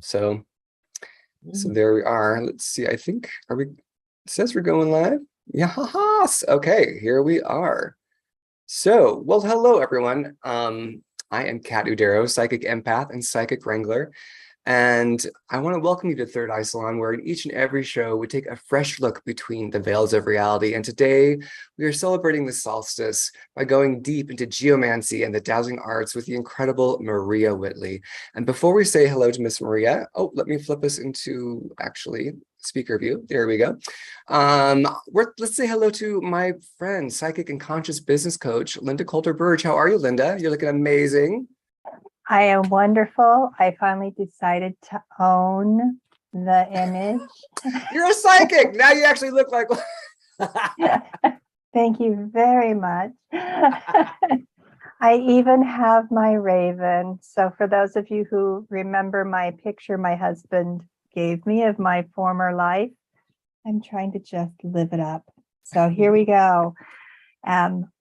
So there we are. Let's see. I think, it says we're going live. Yes. Okay, here we are. So, well, hello, everyone. I am Kat Udero, psychic empath and psychic wrangler. And I want to welcome you to Third Eye Salon, where in each and every show, we take a fresh look between the veils of reality. And today, we are celebrating the solstice by going deep into geomancy and the dowsing arts with the incredible Maria Wheatley. And before we say hello to Miss Maria, let me flip us into, actually, speaker view. There we go. Let's say hello to my friend, psychic and conscious business coach, Linda Coulter-Burge. How are you, Linda? You're looking amazing. I am wonderful. I finally decided to own the image. You're a psychic. Now you actually look like Thank you very much. I even have my raven. So for those of you who remember my picture my husband gave me of my former life, I'm trying to just live it up. So here we go.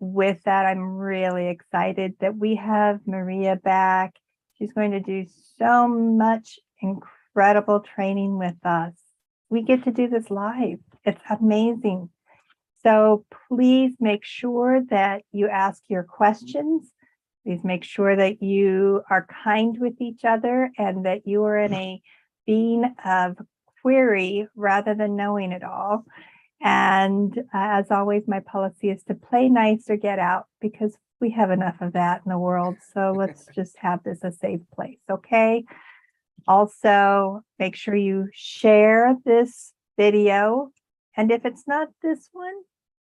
With that, I'm really excited that we have Maria back. She's going to do so much incredible training with us. We get to do this live. It's amazing. So please make sure that you ask your questions. Please make sure that you are kind with each other and that you are in a being of query rather than knowing it all. And as always, my policy is to play nice or get out, because we have enough of that in the world. So let's just have this a safe place, okay? Also, make sure you share this video. And if it's not this one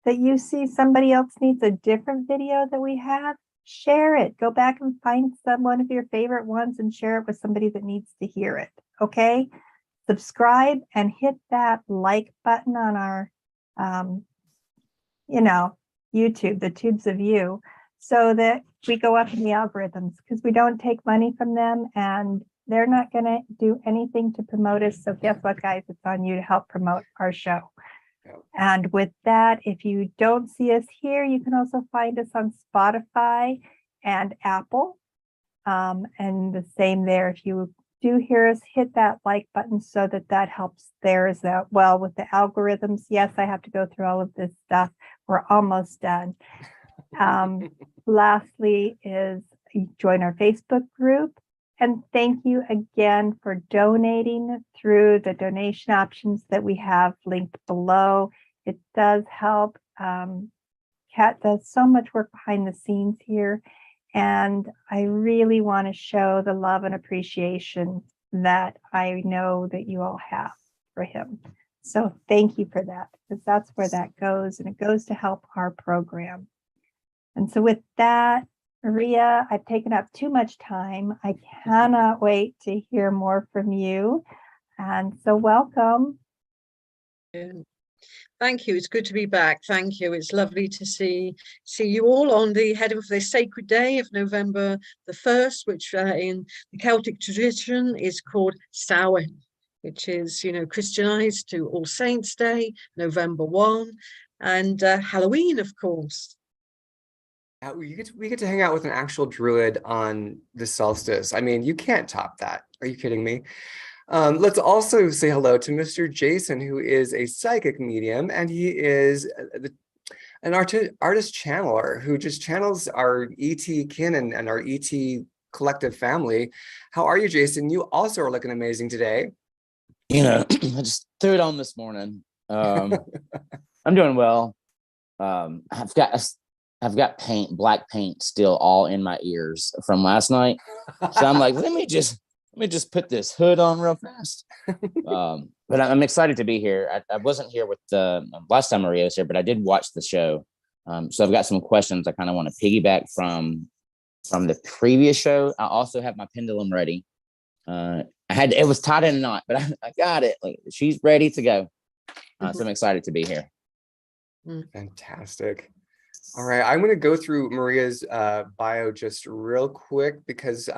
that you see somebody else needs a different video that we have, share it. Go back and find one of your favorite ones and share it with somebody that needs to hear it, okay? Subscribe and hit that like button on our YouTube, the tubes of you, so that we go up in the algorithms, because we don't take money from them and they're not going to do anything to promote us. So guess what, guys? It's on you to help promote our show. And with that, if you don't see us here, you can also find us on Spotify and Apple. And the same there. If you do hear us, hit that like button so that helps there as well with the algorithms. Yes, I have to go through all of this stuff. We're almost done. Lastly is join our Facebook group. And thank you again for donating through the donation options that we have linked below. It does help. Kat does so much work behind the scenes here. And I really want to show the love and appreciation that I know that you all have for him. So thank you for that, because that's where that goes, and it goes to help our program. And so with that, Maria, I've taken up too much time. I cannot wait to hear more from you. And so welcome. Thank you. It's good to be back. Thank you. It's lovely to see you all on the head of the sacred day of November the 1st, which in the Celtic tradition is called Samhain, which is, Christianized to All Saints Day, November 1, and Halloween, of course. We get to hang out with an actual druid on the solstice. I mean, you can't top that. Are you kidding me? Let's also say hello to Mr. Jason, who is a psychic medium, and he is an artist channeler who just channels our ET kin and our ET collective family. How are you, Jason? You also are looking amazing today. I just threw it on this morning. I'm doing well. I've got black paint still all in my ears from last night. So I'm like, let me just put this hood on real fast. But I'm excited to be here. I wasn't here with the last time Maria was here, but I did watch the show. So I've got some questions I kind of want to piggyback from the previous show. I also have my pendulum ready. It was tied in a knot, but I got it. Like, she's ready to go. So I'm excited to be here. Fantastic. All right, I'm going to go through Maria's bio just real quick because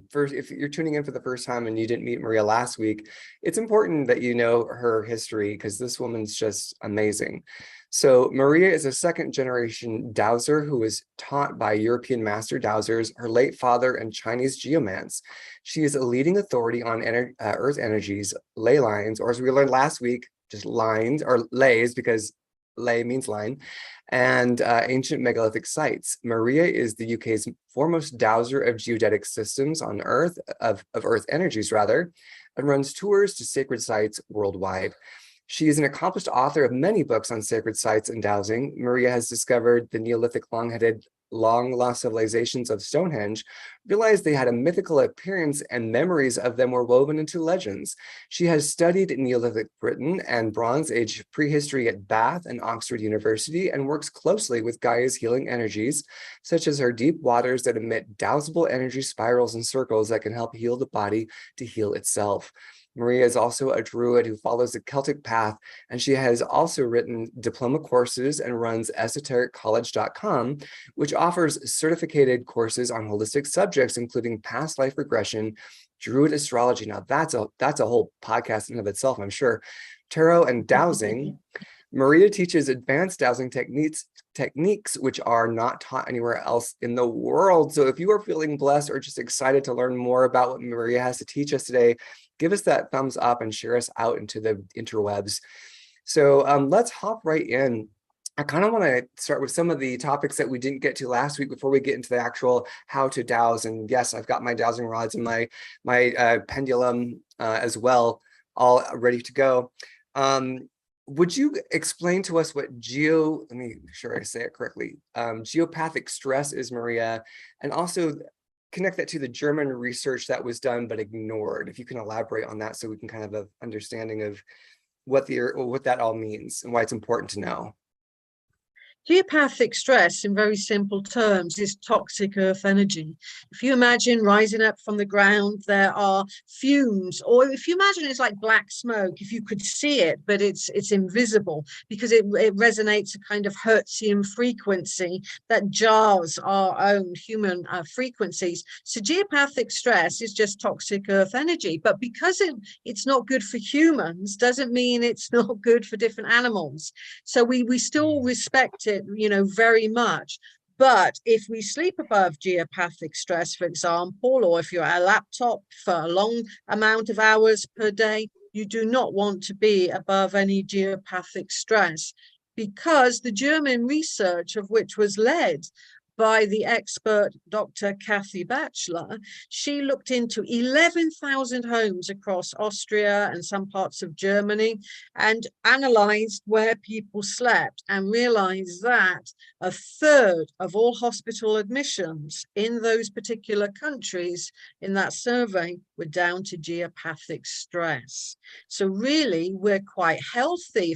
first, if you're tuning in for the first time and you didn't meet Maria last week, it's important that you know her history because this woman's just amazing. So Maria is a second generation Dowser who was taught by European Master Dowsers, her late father, and Chinese geomants. She is a leading authority on earth energies, ley lines, or as we learned last week, just lines or lays because ley means line, and ancient megalithic sites. Maria is the UK's foremost dowser of geodetic systems on Earth, of Earth energies rather, and runs tours to sacred sites worldwide. She is an accomplished author of many books on sacred sites and dowsing. Maria has discovered the Neolithic longheaded long-lost civilizations of Stonehenge, realized they had a mythical appearance and memories of them were woven into legends. She has studied Neolithic Britain and Bronze Age prehistory at Bath and Oxford University and works closely with Gaia's healing energies, such as her deep waters that emit dowsable energy spirals and circles that can help heal the body to heal itself. Maria is also a druid who follows the Celtic path, and she has also written diploma courses and runs esotericcollege.com, which offers certificated courses on holistic subjects, including past life regression, druid astrology. Now that's a whole podcast in and of itself, I'm sure. Tarot and dowsing. Maria teaches advanced dowsing techniques which are not taught anywhere else in the world. So if you are feeling blessed or just excited to learn more about what Maria has to teach us today, give us that thumbs up and share us out into the interwebs. So let's hop right in. I kind of want to start with some of the topics that we didn't get to last week before we get into the actual how to dowse. And yes, I've got my dowsing rods and my pendulum as well, all ready to go. Would you explain to us what let me make sure I say it correctly, geopathic stress is, Maria, and also connect that to the German research that was done but ignored? If you can elaborate on that so we can kind of have an understanding of what that all means and why it's important to know. Geopathic stress, in very simple terms, is toxic earth energy. If you imagine rising up from the ground, there are fumes, or if you imagine it's like black smoke, if you could see it, but it's invisible because it resonates a kind of Hertzian frequency that jars our own human frequencies. So geopathic stress is just toxic earth energy, but because it's not good for humans, doesn't mean it's not good for different animals. So we still respect it, very much. But if we sleep above geopathic stress, for example, or if you're at a laptop for a long amount of hours per day, you do not want to be above any geopathic stress, because the German research, of which was led by the expert Dr. Kathy Batchelor, she looked into 11,000 homes across Austria and some parts of Germany and analyzed where people slept and realized that a third of all hospital admissions in those particular countries in that survey were down to geopathic stress. So really, we're quite healthy.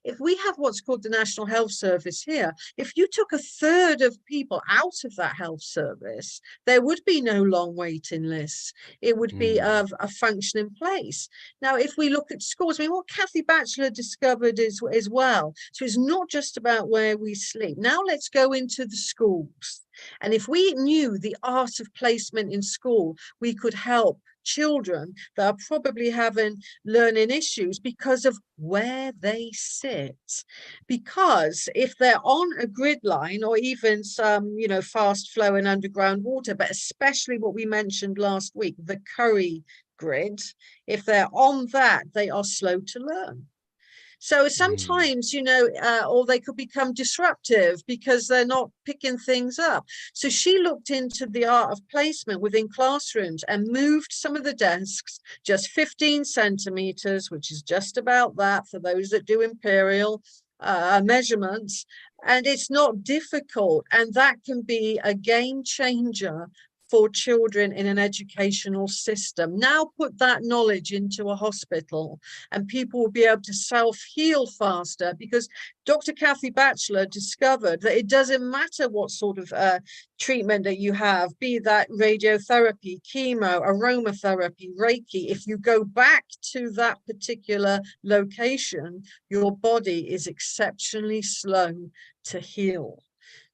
If we have what's called the National Health Service here, if you took a third of people out of that health service, there would be no long waiting lists. It would be a functioning place. Now, if we look at schools, I mean, what Kathy Batchelor discovered as well. So it's not just about where we sleep. Now let's go into the schools. And if we knew the art of placement in school, we could help children that are probably having learning issues because of where they sit. Because if they're on a grid line or even some, fast flowing underground water, but especially what we mentioned last week, the Curry grid, if they're on that, they are slow to learn. So sometimes, or they could become disruptive because they're not picking things up. So she looked into the art of placement within classrooms and moved some of the desks just 15 centimeters, which is just about that for those that do imperial measurements. And it's not difficult. And that can be a game changer for children in an educational system. Now put that knowledge into a hospital and people will be able to self-heal faster, because Dr. Kathy Batchelor discovered that it doesn't matter what sort of treatment that you have, be that radiotherapy, chemo, aromatherapy, Reiki, if you go back to that particular location, your body is exceptionally slow to heal.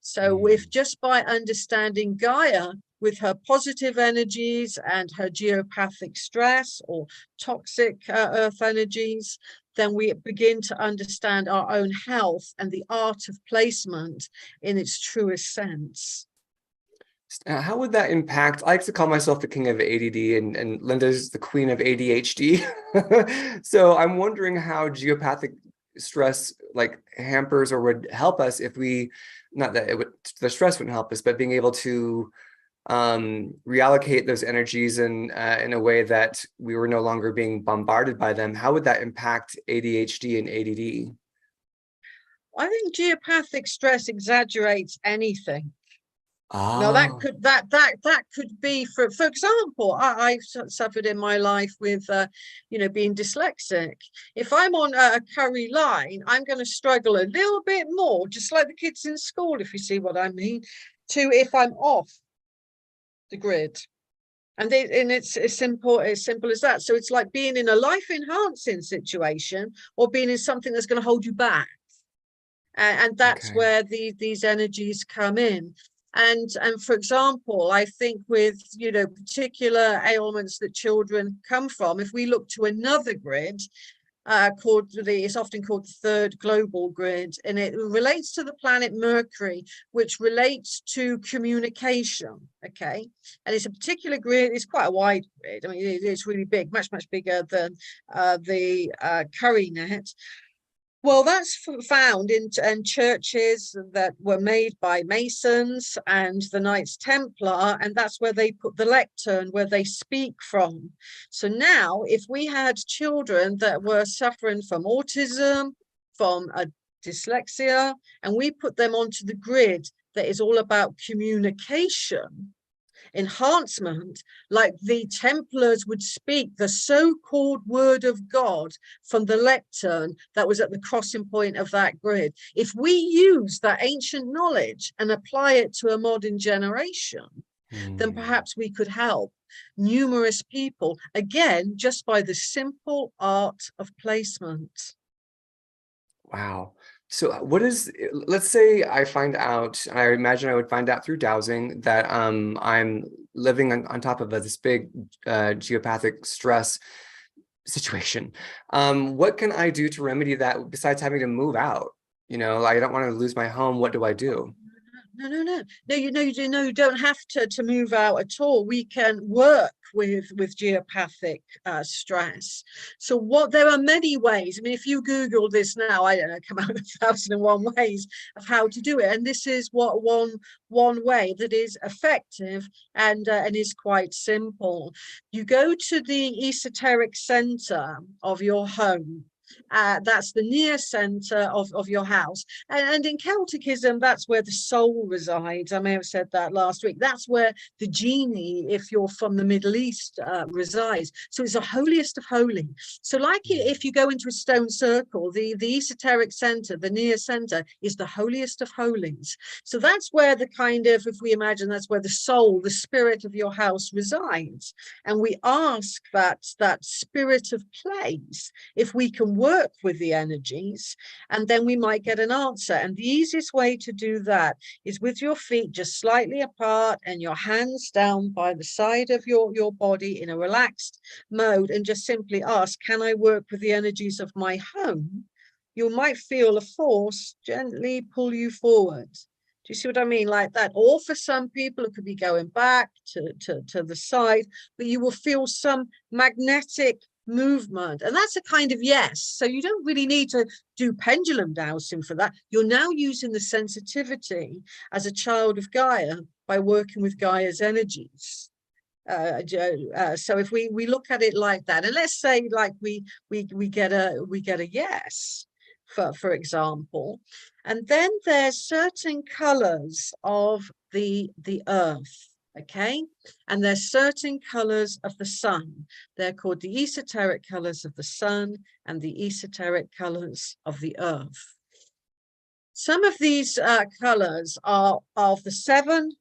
So if just by understanding Gaia with her positive energies and her geopathic stress or toxic earth energies, then we begin to understand our own health and the art of placement in its truest sense. How would that impact? I like to call myself the king of ADD, and Linda's the queen of ADHD. So I'm wondering how geopathic stress like hampers or would help us if we, not that it would, the stress wouldn't help us, but being able to reallocate those energies in a way that we were no longer being bombarded by them. How would that impact ADHD and ADD? I think geopathic stress exaggerates anything. Now Oh. that could be, for example, I've suffered in my life with being dyslexic. If I'm on a curry line, I'm going to struggle a little bit more, just like the kids in school, if you see what I mean, to if I'm off the grid. And it's as simple as that. So it's like being in a life enhancing situation or being in something that's going to hold you back. And that's where these energies come in. And for example, I think with particular ailments that children come from, if we look to another grid it's often called the third global grid, and it relates to the planet Mercury, which relates to communication. Okay, and it's a particular grid. It's quite a wide grid. I mean, it's really big, much bigger than the curry net. Well, that's found in churches that were made by Masons and the Knights Templar, and that's where they put the lectern, where they speak from. So now, if we had children that were suffering from autism, from a dyslexia, and we put them onto the grid that is all about communication, enhancement, like the Templars would speak the so-called word of God from the lectern that was at the crossing point of that grid. If we use that ancient knowledge and apply it to a modern generation, then perhaps we could help numerous people, again, just by the simple art of placement. Wow. So what is, let's say I find out, and I imagine I would find out through dowsing, that I'm living on top of this big geopathic stress situation. What can I do to remedy that besides having to move out? I don't want to lose my home. What do I do? No, you don't have to move out at all. We can work with geopathic stress. So there are many ways. I mean, if you Google this now, I don't know, come out with 1,001 ways of how to do it. And this is one way that is effective and is quite simple. You go to the esoteric center of your home. That's the near center of your house, and in Celticism that's where the soul resides. I may have said that last week. That's where the genie, if you're from the Middle East, resides. So it's the holiest of holy. So like if you go into a stone circle, the esoteric center, the near center, is the holiest of holies. So that's where the kind of, if we imagine, that's where the soul, the spirit of your house resides. And we ask that spirit of place if we can work with the energies, and then we might get an answer. And the easiest way to do that is with your feet just slightly apart and your hands down by the side of your body in a relaxed mode, and just simply ask, can I work with the energies of my home? You might feel a force gently pull you forward. Do you see what I mean? Like that. Or for some people, it could be going back to the side, but you will feel some magnetic movement, and that's a kind of yes. So you don't really need to do pendulum dowsing for that. You're now using the sensitivity as a child of Gaia by working with Gaia's energies. So if we look at it like that, and let's say like we get a yes, for example, and then there's certain colors of the earth. Okay, and there's certain colors of the sun. They're called the esoteric colors of the sun and the esoteric colors of the earth. Some of these colors are of the 7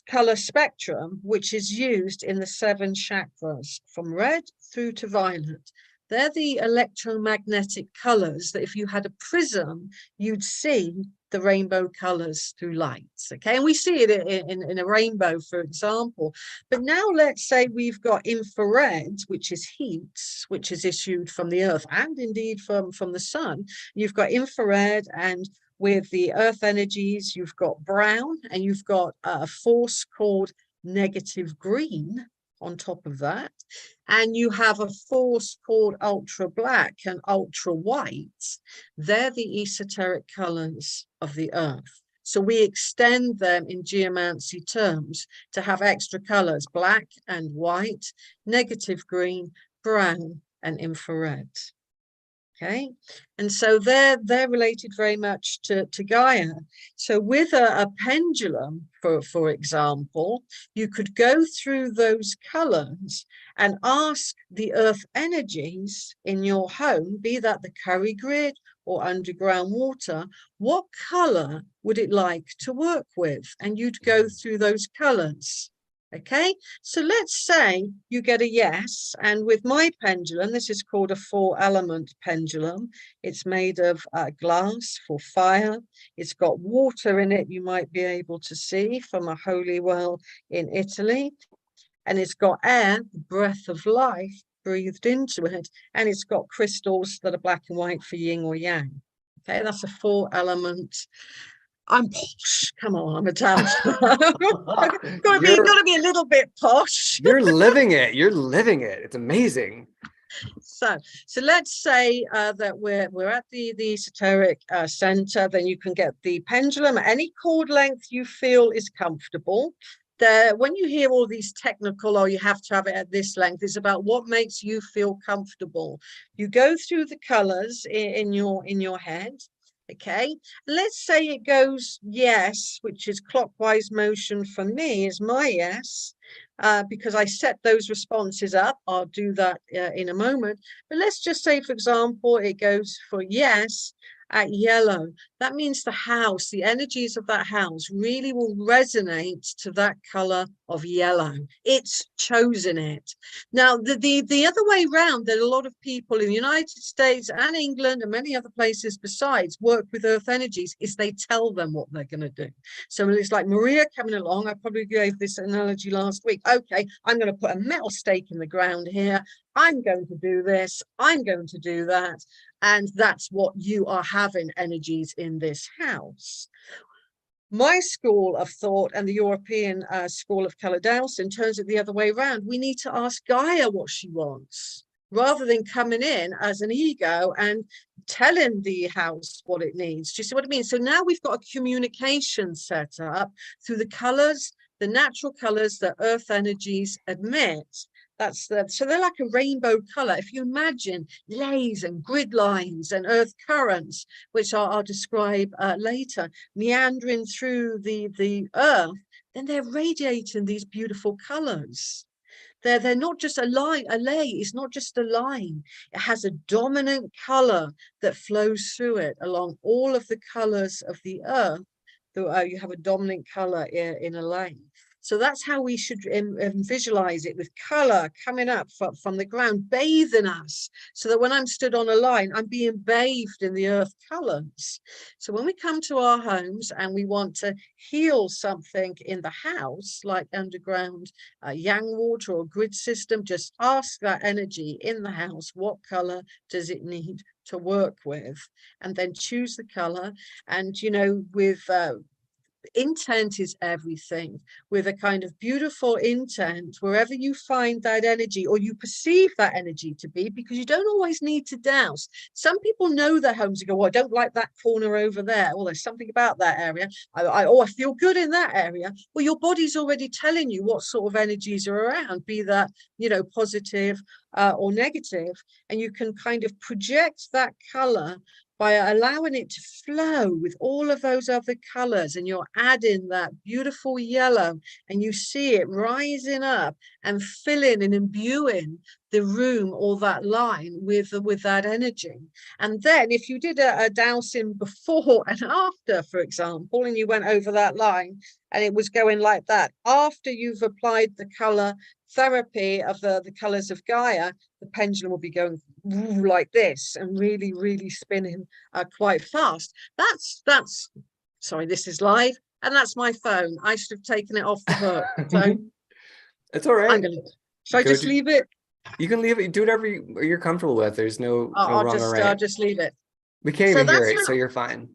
color spectrum, which is used in the 7 chakras, from red through to violet. They're the electromagnetic colors that if you had a prism, you'd see the rainbow colors through lights. Okay, and we see it in a rainbow, for example. But now let's say we've got infrared, which is heat, which is issued from the earth and indeed from the sun. You've got infrared, and with the earth energies, you've got brown, and you've got a force called negative green on top of that. And you have a force called ultra black and ultra white. They're the esoteric colors of the earth. So we extend them in geomancy terms to have extra colors, black and white, negative green, brown, and infrared. Okay, and so they're related very much to Gaia. So with a pendulum, for example, you could go through those colors and ask the earth energies in your home, be that the curry grid or underground water, what color would it like to work with? And you'd go through those colors. Okay, so let's say you get a yes, and with my pendulum, this is called a 4-element pendulum. It's made of glass for fire. It's got water in it, you might be able to see from a holy well in Italy. And it's got air, the breath of life, breathed into it. And it's got crystals that are black and white for yin or yang. Okay, that's a 4-element. I'm posh. Come on, I'm Italian. gotta be a little bit posh. You're living it. You're living it. It's amazing. So let's say that we're at the esoteric center. Then you can get the pendulum at any chord length you feel is comfortable. When you hear all these technical, or you have to have it at this length, it's about what makes you feel comfortable. You go through the colors in your head. Okay, let's say it goes yes, which is clockwise motion for me is my yes, because I set those responses up. I'll do that in a moment. But let's just say, for example, it goes for yes at yellow. That means the house, the energies of that house really will resonate to that color of yellow. It's chosen it. Now, the other way around, that a lot of people in the United States and England and many other places besides work with earth energies, is they tell them what they're going to do. So it's like Maria coming along. I probably gave this analogy last week. Okay, I'm going to put a metal stake in the ground here. I'm going to do this. I'm going to do that. And that's what you are having energies in this house. My school of thought and the European school of color Dowsing turns it the other way around. We need to ask Gaia what she wants, rather than coming in as an ego and telling the house what it needs. Do you see what I mean? So now we've got a communication set up through the colors, the natural colors that earth energies emit. So they're like a rainbow color. If you imagine lays and grid lines and earth currents, which I'll describe later, meandering through the earth, then they're radiating these beautiful colors. They're not just a line. A lay is not just a line. It has a dominant color that flows through it along all of the colors of the earth. You have a dominant color in a lane. So that's how we should visualize it, with color coming up from the ground, bathing us, so that when I'm stood on a line, I'm being bathed in the earth colors. So when we come to our homes and we want to heal something in the house, like underground yang water or grid system, just ask that energy in the house, what color does it need to work with? And then choose the color. And, you know, with intent is everything. With a kind of beautiful intent, wherever you find that energy, or you perceive that energy to be, because you don't always need to douse. Some people know their homes and go, well, I don't like that corner over there. Well, there's something about that area. I feel good in that area. Well, your body's already telling you what sort of energies are around, be that, you know, positive or negative. And you can kind of project that color by allowing it to flow with all of those other colors, and you're adding that beautiful yellow, and you see it rising up and filling and imbuing the room or that line with that energy. And then if you did a dowsing before and after, for example, and you went over that line and it was going like that, after you've applied the color therapy of the colors of Gaia, the pendulum will be going like this and really, really spinning quite fast. That's sorry, this is live, and that's my phone. I should have taken it off the hook. So It's all I'm right. gonna. Should I just leave it? You can leave it. Do whatever you're comfortable with. There's no I'll wrong or right. I'll just leave it. We can't So even hear that's it, so you're fine.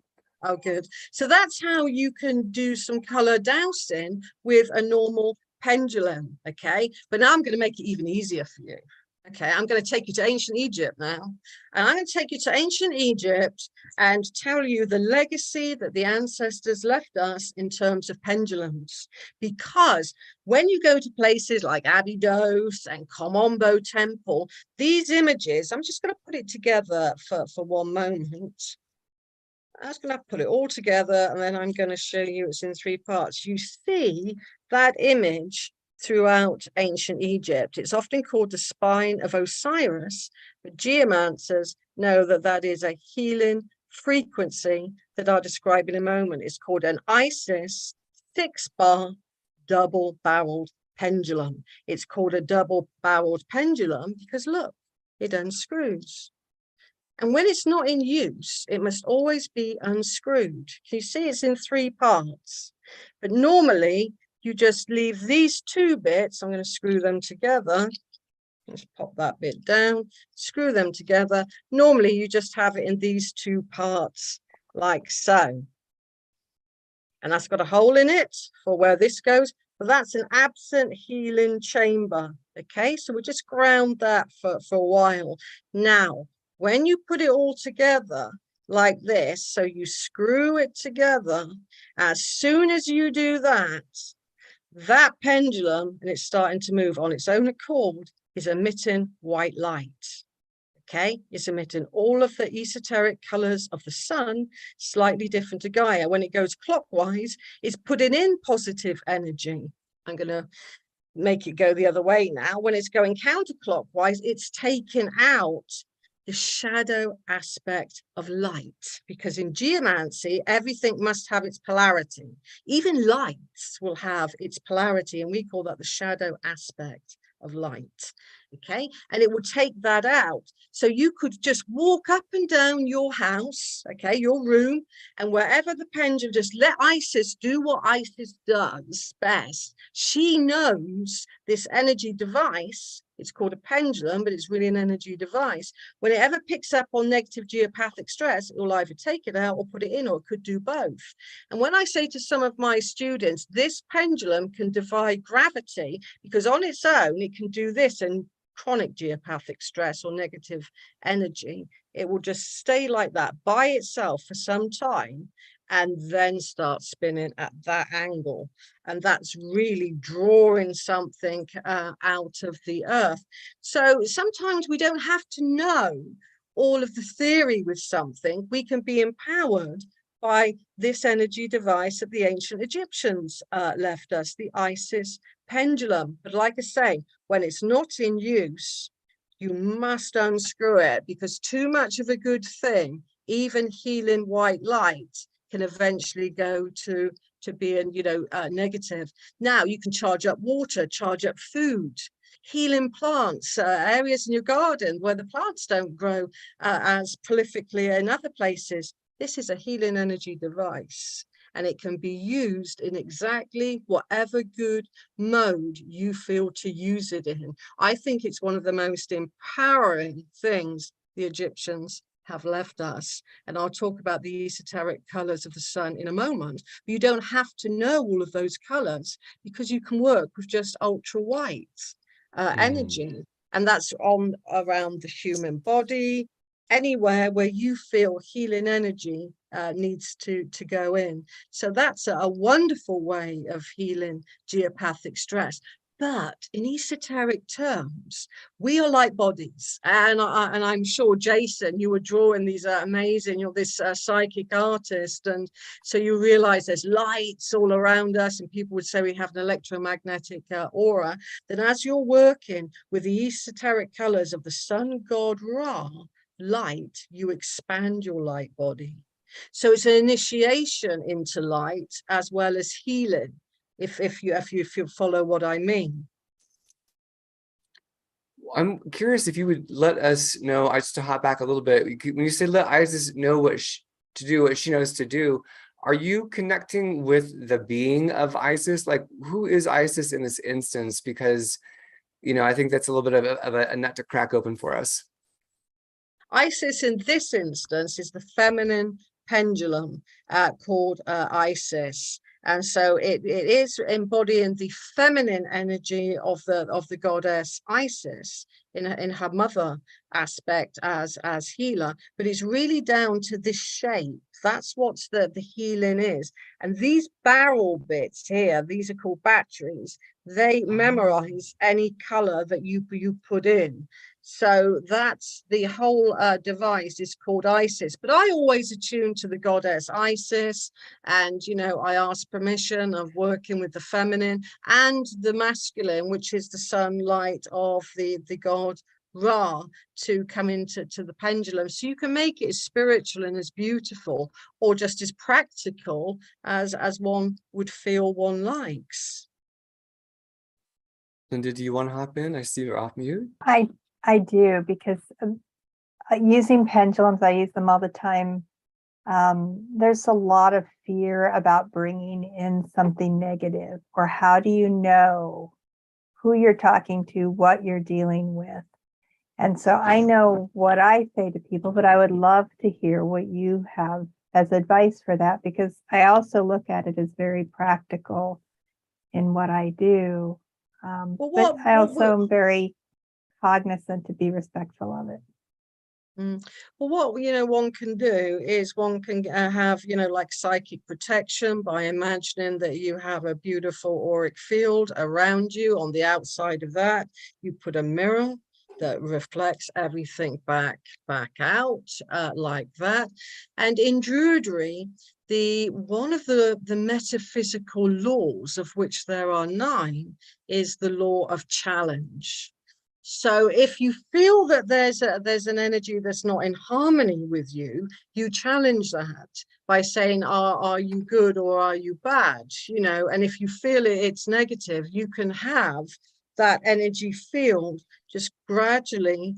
Oh, good. So that's how you can do some color dowsing with a normal pendulum. Okay. But now I'm going to make it even easier for you. Okay. I'm going to take you to ancient Egypt now. And I'm going to take you to ancient Egypt and tell you the legacy that the ancestors left us in terms of pendulums. Because when you go to places like Abydos and Komombo Temple, these images, I'm just going to put it together for one moment. I'm just going to put it all together, and then I'm going to show you it's in 3 parts. You see that image throughout ancient Egypt. It's often called the spine of Osiris, but geomancers know that that is a healing frequency that I'll describe in a moment. It's called an Isis 6-bar double-barreled pendulum. It's called a double-barreled pendulum because look, it unscrews. And when it's not in use, it must always be unscrewed. You see it's in 3 parts, but normally you just leave these 2 bits. I'm going to screw them together. Let's pop that bit down, screw them together. Normally you just have it in these 2 parts like so. And that's got a hole in it for where this goes, but that's an absent healing chamber. Okay, so we'll just ground that for a while. Now, when you put it all together like this, so you screw it together, as soon as you do that, that pendulum, and it's starting to move on its own accord, is emitting white light. Okay, it's emitting all of the esoteric colors of the sun, slightly different to Gaia. When it goes clockwise, it's putting in positive energy. I'm going to make it go the other way now. When it's going counterclockwise, it's taking out the shadow aspect of light, because in geomancy, everything must have its polarity. Even lights will have its polarity, and we call that the shadow aspect of light. Okay, and it will take that out. So you could just walk up and down your house, okay, your room, and wherever the pendulum, just let Isis do what Isis does best. She knows this energy device. It's called a pendulum, but it's really an energy device. When it ever picks up on negative geopathic stress, it will either take it out or put it in, or it could do both. And when I say to some of my students, this pendulum can defy gravity, because on its own, it can do this, and chronic geopathic stress or negative energy, it will just stay like that by itself for some time and then start spinning at that angle. And that's really drawing something out of the earth. So sometimes we don't have to know all of the theory with something. We can be empowered by this energy device that the ancient Egyptians left us, the Isis pendulum. But like I say, when it's not in use, you must unscrew it, because too much of a good thing, even healing white light, can eventually go to being, negative. Now you can charge up water, charge up food, healing plants, areas in your garden where the plants don't grow as prolifically in other places. This is a healing energy device, and it can be used in exactly whatever good mode you feel to use it in. I think it's one of the most empowering things the Egyptians have left us. And I'll talk about the esoteric colors of the sun in a moment. But you don't have to know all of those colors, because you can work with just ultra white energy. And that's on around the human body, anywhere where you feel healing energy needs to go in. So that's a wonderful way of healing geopathic stress. But in esoteric terms, we are like bodies. And I'm sure, Jason, you were drawing these amazing, you're this psychic artist. And so you realize there's lights all around us, and people would say we have an electromagnetic aura. Then as you're working with the esoteric colors of the sun god Ra, light, you expand your light body. So it's an initiation into light as well as healing, if you follow what I mean. I'm curious if you would let us know, I just to hop back a little bit, when you say let Isis know what to do, what she knows to do, are you connecting with the being of Isis? Like, who is Isis in this instance? Because, you know, I think that's a little bit of a nut to crack open for us. Isis in this instance is the feminine pendulum called Isis. And so it is embodying the feminine energy of the goddess Isis in her mother aspect as healer, but it's really down to this shape. That's what the healing is. And these barrel bits here, these are called batteries. They memorize any color that you put in. So that's the whole device is called Isis. But I always attune to the goddess Isis, and you know, I ask permission of working with the feminine and the masculine, which is the sunlight of the god Ra, to come into the pendulum. So you can make it as spiritual and as beautiful, or just as practical as one would feel one likes. Linda, do you want to hop in? I see you're off mute. I do, because using pendulums, I use them all the time. There's a lot of fear about bringing in something negative, or how do you know who you're talking to, what you're dealing with? And so I know what I say to people, but I would love to hear what you have as advice for that, because I also look at it as very practical in what I do. But I also am very cognizant to be respectful of it. Well, what one can do is one can have like psychic protection by imagining that you have a beautiful auric field around you. On the outside of that, you put a mirror that reflects everything back out like that. And in Druidry, one of the metaphysical laws, of which there are 9, is the law of challenge. So if you feel that there's an energy that's not in harmony with you, you challenge that by saying, are you good or are you bad? And if you feel it's negative, you can have that energy field just gradually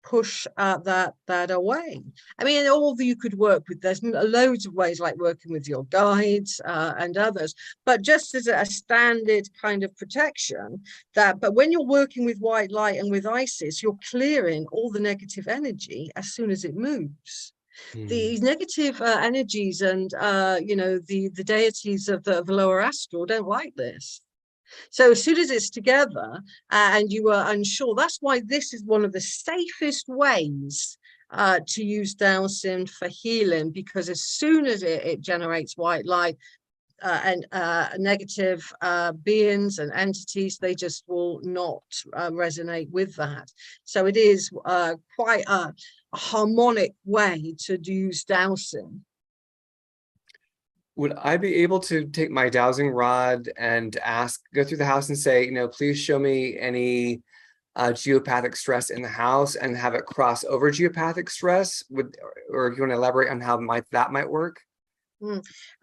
push that away. I mean, all you could work with, there's loads of ways, like working with your guides and others, but just as a standard kind of protection, but when you're working with white light and with Isis, you're clearing all the negative energy as soon as it moves. These negative energies and the deities of the lower astral don't like this. So as soon as it's together and you are unsure, that's why this is one of the safest ways to use Dowsing for healing, because as soon as it generates white light and negative beings and entities, they just will not resonate with that. So it is quite a harmonic way to use Dowsing. Would I be able to take my dowsing rod and go through the house and say, please show me any geopathic stress in the house, and have it cross over geopathic stress? Or if you want to elaborate on how that might work?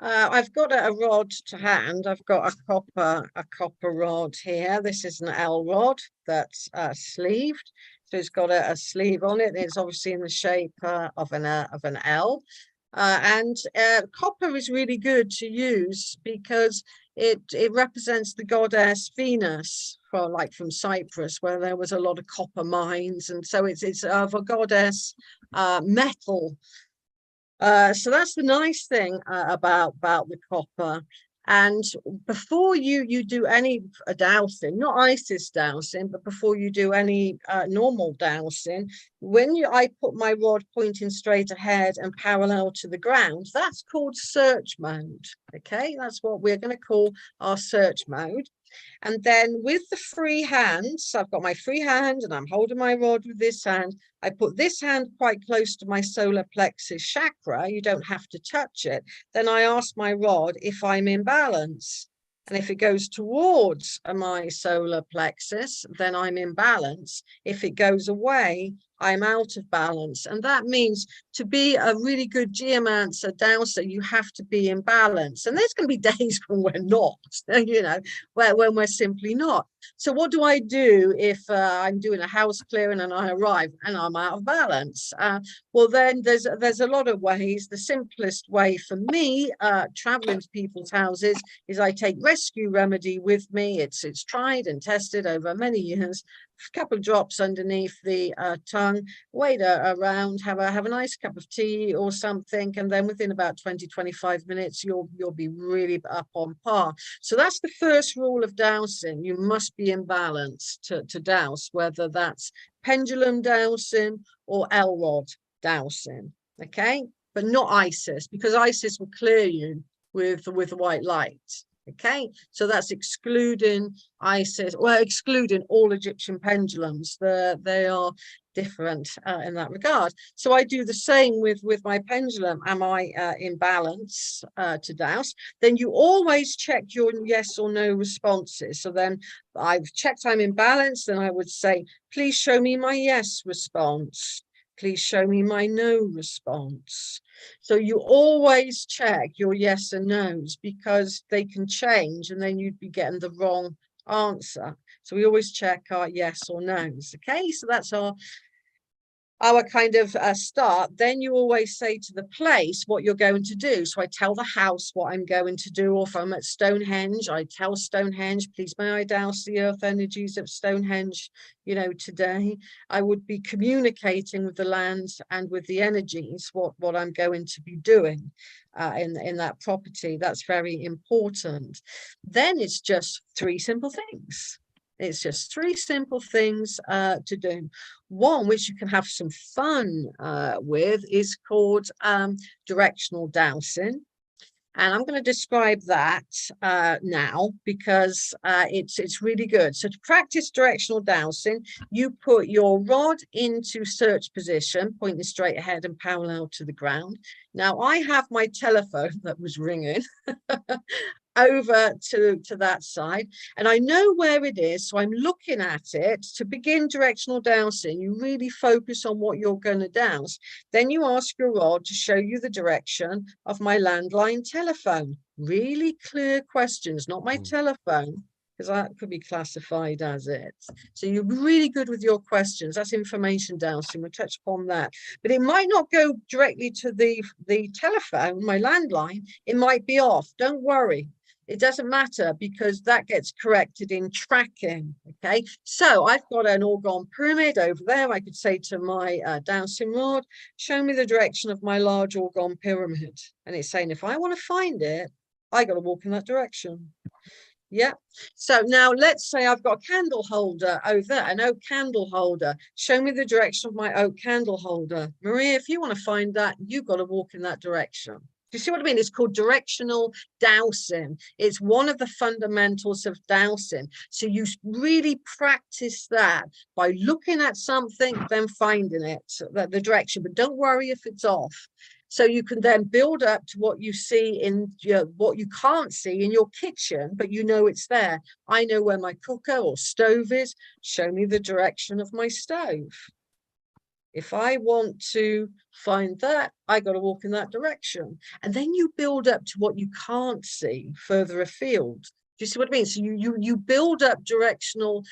I've got a rod to hand. I've got a copper rod here. This is an L rod that's sleeved. So it's got a sleeve on it. It's obviously in the shape of an L. And copper is really good to use because it represents the goddess Venus, from Cyprus, where there was a lot of copper mines, and so it's of a goddess metal. So that's the nice thing about the copper. And before you do any dowsing, not Isis dowsing, but before you do any normal dowsing, I put my rod pointing straight ahead and parallel to the ground, that's called search mode. Okay, that's what we're going to call our search mode. And then with the free hand, so I've got my free hand and I'm holding my rod with this hand. I put this hand quite close to my solar plexus chakra. You don't have to touch it. Then I ask my rod if I'm in balance. And if it goes towards my solar plexus, then I'm in balance. If it goes away, I'm out of balance. And that means to be a really good geomancer, dowser, you have to be in balance. And there's going to be days when we're not, you know, when we're simply not. So what do I do if I'm doing a house clearing and I arrive and I'm out of balance? Well, then there's a lot of ways. The simplest way for me, traveling to people's houses, is I take rescue remedy with me. It's tried and tested over many years. A couple of drops underneath the tongue, wait around, have a nice cup of tea or something, and then within about 20-25 minutes you'll be really up on par. So that's the first rule of dowsing. You must be in balance to douse, whether that's pendulum dowsing or L-rod dowsing, okay? But not ISIS, because ISIS will clear you with white light. Okay, so that's excluding ISIS, well, excluding all Egyptian pendulums. They are different in that regard. So I do the same with my pendulum. Am I in balance to douse? Then you always check your yes or no responses. So then I've checked I'm in balance, then I would say, please show me my yes response. Please show me my no response. So you always check your yes and no's, because they can change and then you'd be getting the wrong answer. So we always check our yes or no's. Okay, so that's our kind of start. Then you always say to the place what you're going to do. So I tell the house what I'm going to do, or if I'm at Stonehenge, I tell Stonehenge, please may I douse the earth energies of Stonehenge, you know, today. I would be communicating with the land and with the energies what I'm going to be doing in that property. That's very important. Then it's just three simple things. It's just three simple things to do. One, which you can have some fun with, is called directional dowsing. And I'm going to describe that now, because it's really good. So to practice directional dowsing, you put your rod into search position, pointing straight ahead and parallel to the ground. Now I have my telephone that was ringing over to that side, and I know where it is, so I'm looking at it. To begin directional dowsing, you really focus on what you're going to douse. Then you ask your rod to show you the direction of my landline telephone. Really clear questions, not my telephone, because that could be classified as it. So you're really good with your questions. That's information dowsing. We'll touch upon that. But it might not go directly to the telephone, my landline. It might be off. Don't worry. It doesn't matter, because that gets corrected in tracking. Okay, so I've got an orgone pyramid over there. I could say to my dowsing rod, show me the direction of my large orgone pyramid. And it's saying, if I want to find it, I got to walk in that direction. Yeah. So now let's say I've got a candle holder over there, an oak candle holder. Show me the direction of my oak candle holder. Maria, if you want to find that, you've got to walk in that direction. Do you see what I mean? It's called directional dowsing. It's one of the fundamentals of dowsing. So you really practice that by looking at something, then finding it, so that the direction. But don't worry if it's off. So you can then build up to what you see in what you can't see in your kitchen, but you know it's there. I know where my cooker or stove is. Show me the direction of my stove. If I want to find that, I got to walk in that direction. And then you build up to what you can't see further afield. Do you see what I mean? So you build up directional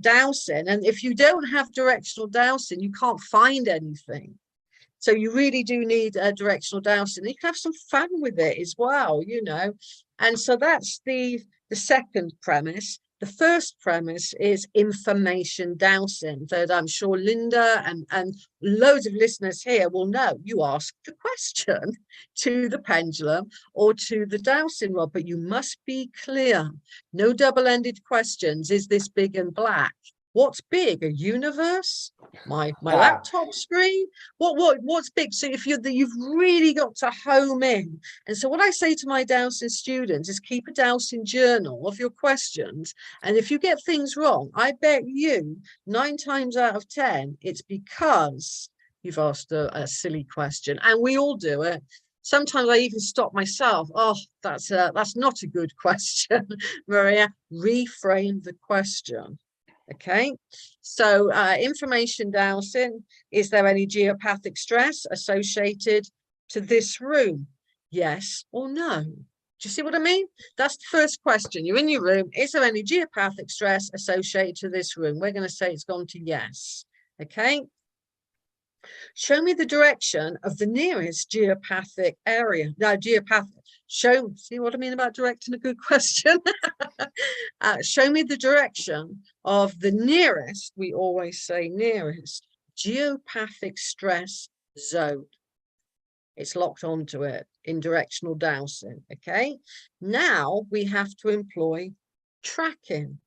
dowsing. And if you don't have directional dowsing, you can't find anything. So you really do need a directional dowsing. You can have some fun with it as well, you know. And so that's the second premise. The first premise is information dowsing, that I'm sure Linda and loads of listeners here will know. You ask the question to the pendulum or to the dowsing rod, but you must be clear. No double-ended questions. Is this big and black? What's big? A universe? My laptop screen? What's big? So if you've really got to home in. And so what I say to my dowsing students is keep a dowsing journal of your questions. And if you get things wrong, I bet you 9 times out of 10, it's because you've asked a silly question. And we all do it. Sometimes I even stop myself. Oh, that's not a good question, Maria. Reframe the question. Okay, so information dowsing, is there any geopathic stress associated to this room? Yes or no? Do you see what I mean? That's the first question. You're in your room. Is there any geopathic stress associated to this room? We're going to say it's gone to yes. Okay. Show me the direction of the nearest geopathic area. No, geopathic. See what I mean about directing a good question? Show me the direction of the nearest, we always say nearest, geopathic stress zone. It's locked onto it in directional dowsing. Okay. Now we have to employ tracking.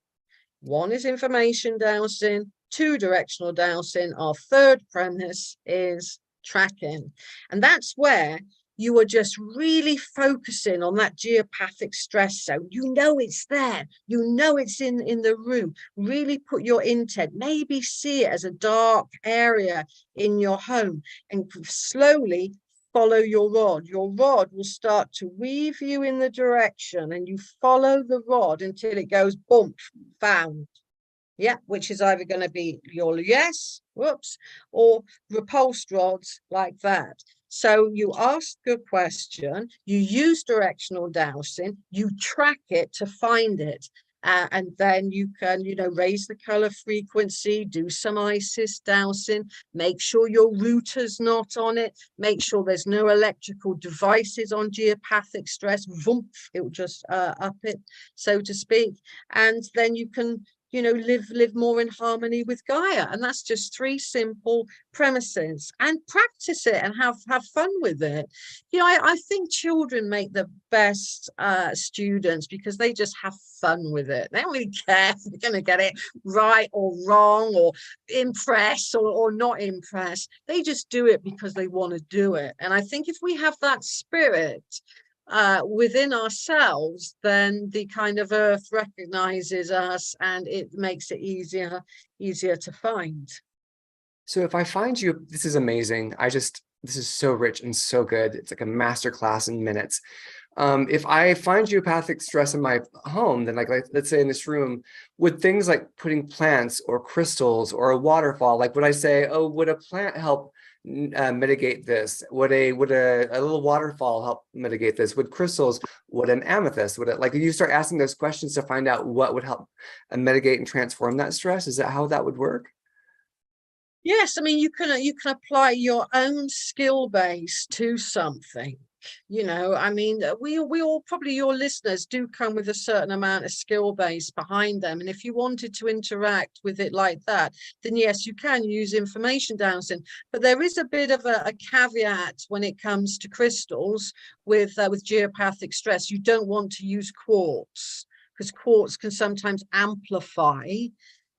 One is information dowsing, two directional dowsing. Our third premise is tracking. And that's where you are just really focusing on that geopathic stress zone. You know it's there. You know it's in the room. Really put your intent. Maybe see it as a dark area in your home and slowly follow your rod. Your rod will start to weave you in the direction and you follow the rod until it goes bump, found. Yeah, which is either going to be your yes, whoops, or repulsed rods like that. So you ask a question, you use directional dowsing, you track it to find it. And then you can, raise the color frequency, do some ISIS dowsing, make sure your router's not on it, make sure there's no electrical devices on geopathic stress, vroom, it will just up it, so to speak. And then you can live more in harmony with Gaia. And that's just 3 simple premises, and practice it and have fun with it. I think children make the best students because they just have fun with it. They don't really care if they're going to get it right or wrong or impress or not impress. They just do it because they want to do it. And I think if we have that spirit within ourselves, then the kind of earth recognizes us and it makes it easier to find. So if I find you, this is amazing. This is so rich and so good. It's like a master class in minutes. If I find geopathic stress in my home, then like let's say in this room, would things like putting plants or crystals or a waterfall, like would I say, oh, would a plant help mitigate this? Would a little waterfall help mitigate this? Would crystals, would an amethyst, would it, like you start asking those questions to find out what would help mitigate and transform that stress? Is that how that would work? Yes, I mean you can apply your own skill base to something. I mean, we all, probably your listeners do come with a certain amount of skill base behind them. And if you wanted to interact with it like that, then yes, you can use information dowsing. But there is a bit of a caveat when it comes to crystals with geopathic stress. You don't want to use quartz because quartz can sometimes amplify.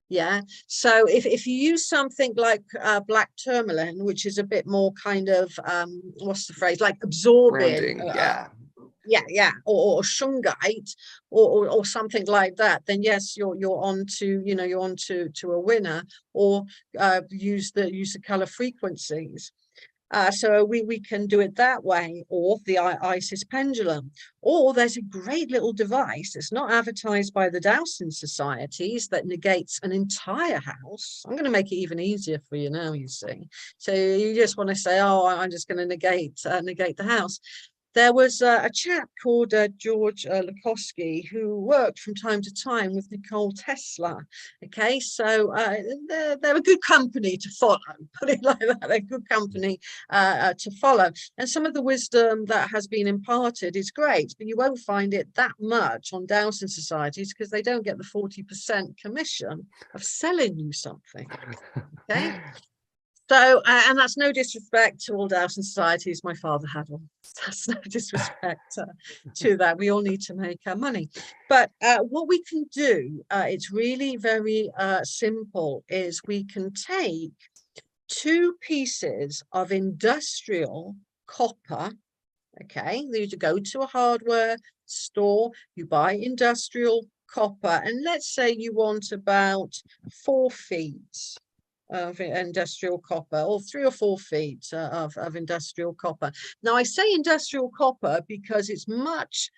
Yeah, so if you use something like black tourmaline, which is a bit more kind of what's the phrase, like absorbing, or shungite or something like that, then yes, you're on to a winner. Or use the color frequencies. So we can do it that way, or the ISIS pendulum, or there's a great little device that's not advertised by the dowsing societies that negates an entire house. I'm going to make it even easier for you now, you see. So you just want to say, oh, I'm just going to negate the house. There was a chap called George Lukowski who worked from time to time with Nicole Tesla. Okay, so they're a good company to follow, put it like that. They're a good company to follow. And some of the wisdom that has been imparted is great, but you won't find it that much on dowsing societies because they don't get the 40% commission of selling you something. Okay. So, and that's no disrespect to all dowsing societies. My father had one. That's no disrespect to that. We all need to make money. But what we can do, it's really very simple, is we can take 2 pieces of industrial copper. Okay, you go to a hardware store, you buy industrial copper, and let's say you want about 4 feet of industrial copper, or 3 or 4 feet of industrial copper. Now I say industrial copper because it's much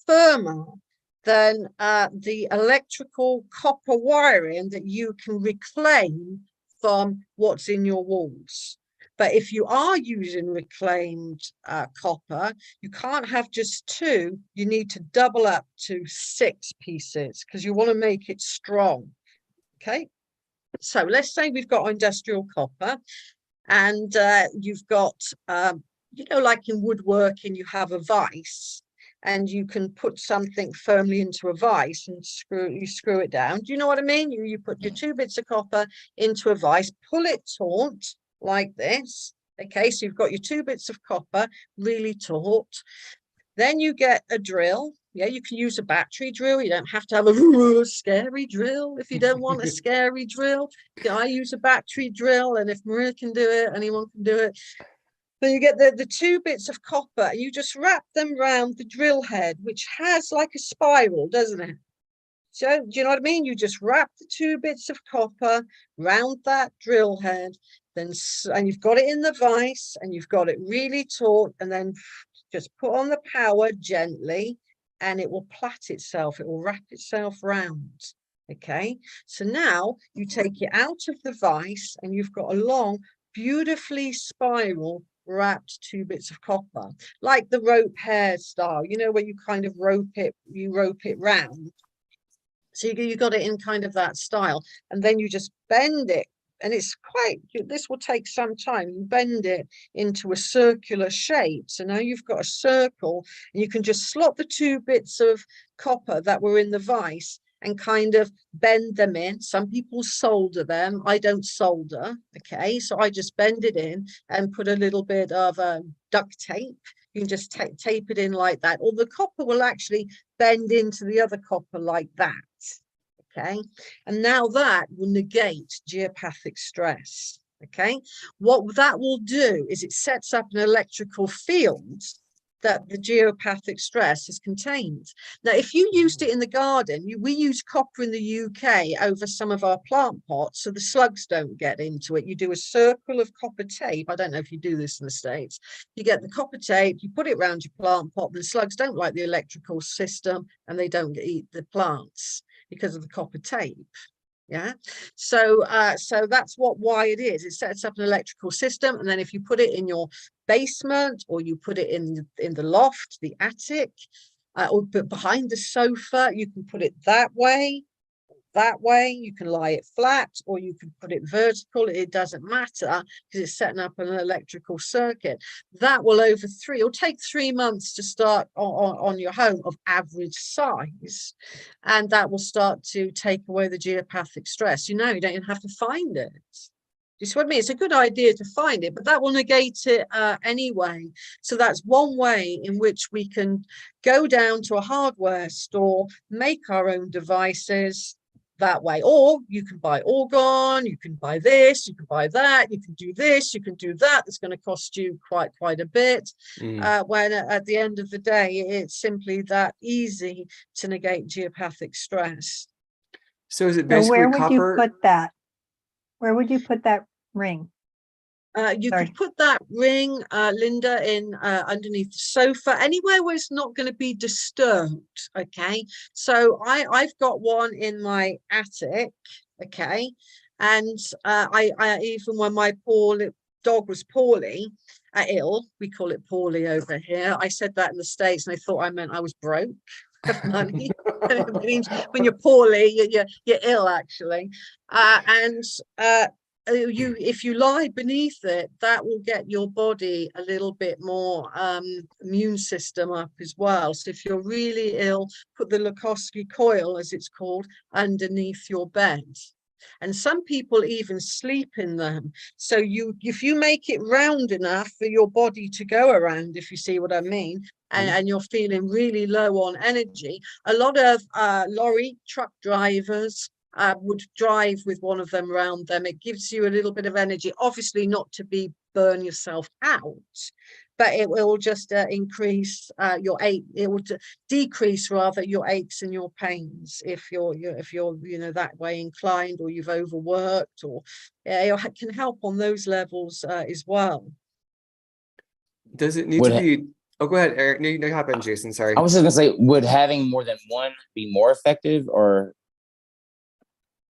firmer than the electrical copper wiring that you can reclaim from what's in your walls. But if you are using reclaimed copper, you can't have just 2. You need to double up to 6 pieces because you want to make it strong. Okay, so let's say we've got industrial copper, and you've got, you know, like in woodworking, you have a vise, and you can put something firmly into a vise and screw it down. Do you know what I mean? You put your 2 bits of copper into a vise, pull it taut like this. Okay, so you've got your 2 bits of copper really taut. Then you get a drill. Yeah, you can use a battery drill. You don't have to have a scary drill if you don't want a scary drill. I use a battery drill, and if Maria can do it, anyone can do it. So you get the 2 bits of copper, and you just wrap them around the drill head, which has like a spiral, doesn't it? So do you know what I mean? You just wrap the 2 bits of copper round that drill head, and you've got it in the vise, and you've got it really taut, and then just put on the power gently, and it will plait itself. It will wrap itself round. Okay, so now you take it out of the vise, and you've got a long, beautifully spiral wrapped 2 bits of copper, like the rope hairstyle, you know, where you kind of rope it round. So you got it in kind of that style, and then you just bend it, and it's quite, this will take some time. You bend it into a circular shape. So now you've got a circle, and you can just slot the 2 bits of copper that were in the vise and kind of bend them in. Some people solder them. I don't solder. Okay, so I just bend it in and put a little bit of duct tape. You can just tape it in like that, or the copper will actually bend into the other copper like that. Okay, and now that will negate geopathic stress. Okay, what that will do is it sets up an electrical field that the geopathic stress is contained. Now, if you used it in the garden, we use copper in the UK over some of our plant pots so the slugs don't get into it. You do a circle of copper tape. I don't know if you do this in the States. You get the copper tape, you put it around your plant pot. The slugs don't like the electrical system, and they don't eat the plants because of the copper tape. Yeah, so that's why it is. It sets up an electrical system, and then if you put it in your basement, or you put it in the loft, the attic, or behind the sofa, you can put it that way. You can lie it flat, or you can put it vertical. It doesn't matter, because it's setting up an electrical circuit. That will it'll take 3 months to start on your home of average size, and that will start to take away the geopathic stress. You don't even have to find it. You see what I mean? It's a good idea to find it, but that will negate it anyway. So that's one way in which we can go down to a hardware store, make our own devices that way. Or you can buy orgone, you can buy this, you can buy that, you can do this, you can do that. It's going to cost you quite a bit. When at the end of the day, it's simply that easy to negate geopathic stress. So is it So basically where would copper? you put that? Where would you put that ring? You Sorry. could put that ring, Linda, in underneath the sofa, anywhere where it's not going to be disturbed. Okay, so I've got one in my attic. Okay, and I even when my poor dog was poorly, ill, we call it poorly over here. I said that in the States, and they thought I meant I was broke of money. It means when you're poorly, you're ill actually, if you lie beneath it, that will get your body a little bit more immune system up as well. So if you're really ill, put the Lukowski coil, as it's called, underneath your bed. And some people even sleep in them. So if you make it round enough for your body to go around, if you see what I mean, and you're feeling really low on energy, a lot of lorry truck drivers would drive with one of them around them. It gives you a little bit of energy, obviously not to burn yourself out, but it will just increase your ache. It will decrease rather your aches and your pains if you're that way inclined, or you've overworked, or it can help on those levels as well. Does it need to be? Oh, go ahead, Eric. No, hop in, Jason. Sorry. I was just gonna say, would having more than one be more effective, or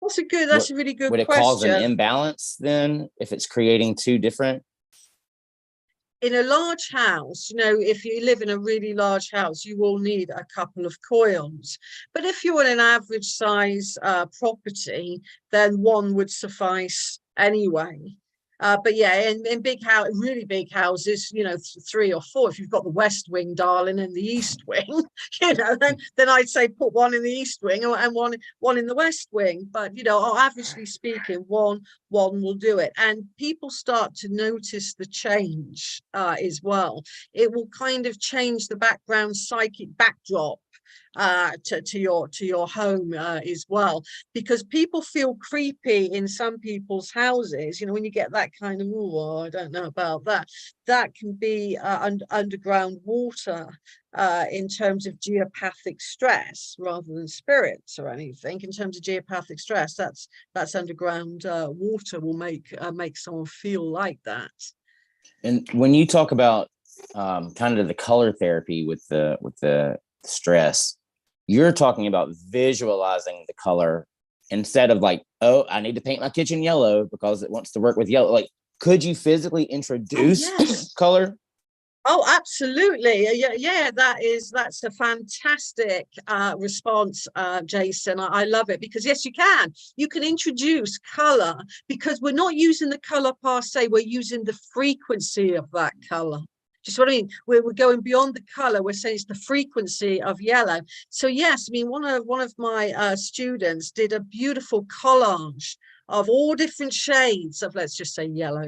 That's a really good would it cause an question. imbalance then if it's creating two different? In a large house, if you live in a really large house, you will need a couple of coils. But if you're in an average size property, then one would suffice anyway. But yeah, in really big houses, 3 or 4. If you've got the west wing, darling, and the east wing, then I'd say put one in the east wing and one in the west wing. But averagely speaking, one will do it. And people start to notice the change as well. It will kind of change the background psychic backdrop to your home as well, because people feel creepy in some people's houses. When you get that kind of, I don't know about that can be underground water in terms of geopathic stress rather than spirits or anything. In terms of geopathic stress, that's underground water will make someone feel like that. And when you talk about kind of the color therapy with the stress, you're talking about visualizing the color instead of like, oh, I need to paint my kitchen yellow because it wants to work with yellow. Like, could you physically introduce color? Oh, absolutely. Yeah, that's a fantastic response, Jason. I love it, because yes, you can introduce color, because we're not using the color per se, we're using the frequency of that color. Just what I mean, we're going beyond the color. We're saying it's the frequency of yellow. So yes, I mean, one of my students did a beautiful collage of all different shades of, let's just say yellow,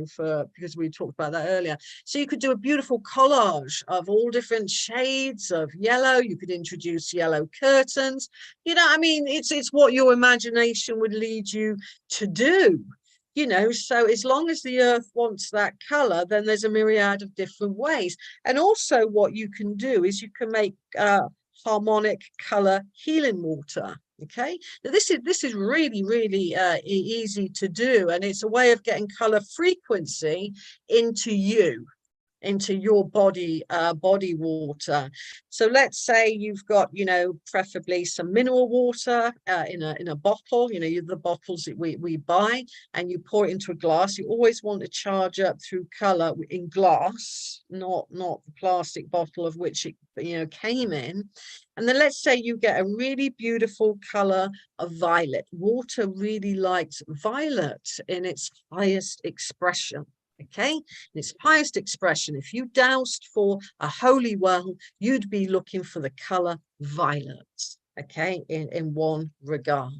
because we talked about that earlier. So you could do a beautiful collage of all different shades of yellow. You could introduce yellow curtains. I mean, it's what your imagination would lead you to do. So as long as the earth wants that color, then there's a myriad of different ways. And also what you can do is you can make harmonic color healing water. Okay, now this is really, really easy to do, and it's a way of getting color frequency into your body water. So let's say you've got, preferably some mineral water in a bottle, the bottles that we buy, and you pour it into a glass. You always want to charge up through color in glass, not the plastic bottle of which it came in. And then let's say you get a really beautiful color of violet. Water really likes violet in its highest expression. Okay, in its highest expression. If you doused for a holy well, you'd be looking for the color violet. Okay, in one regard.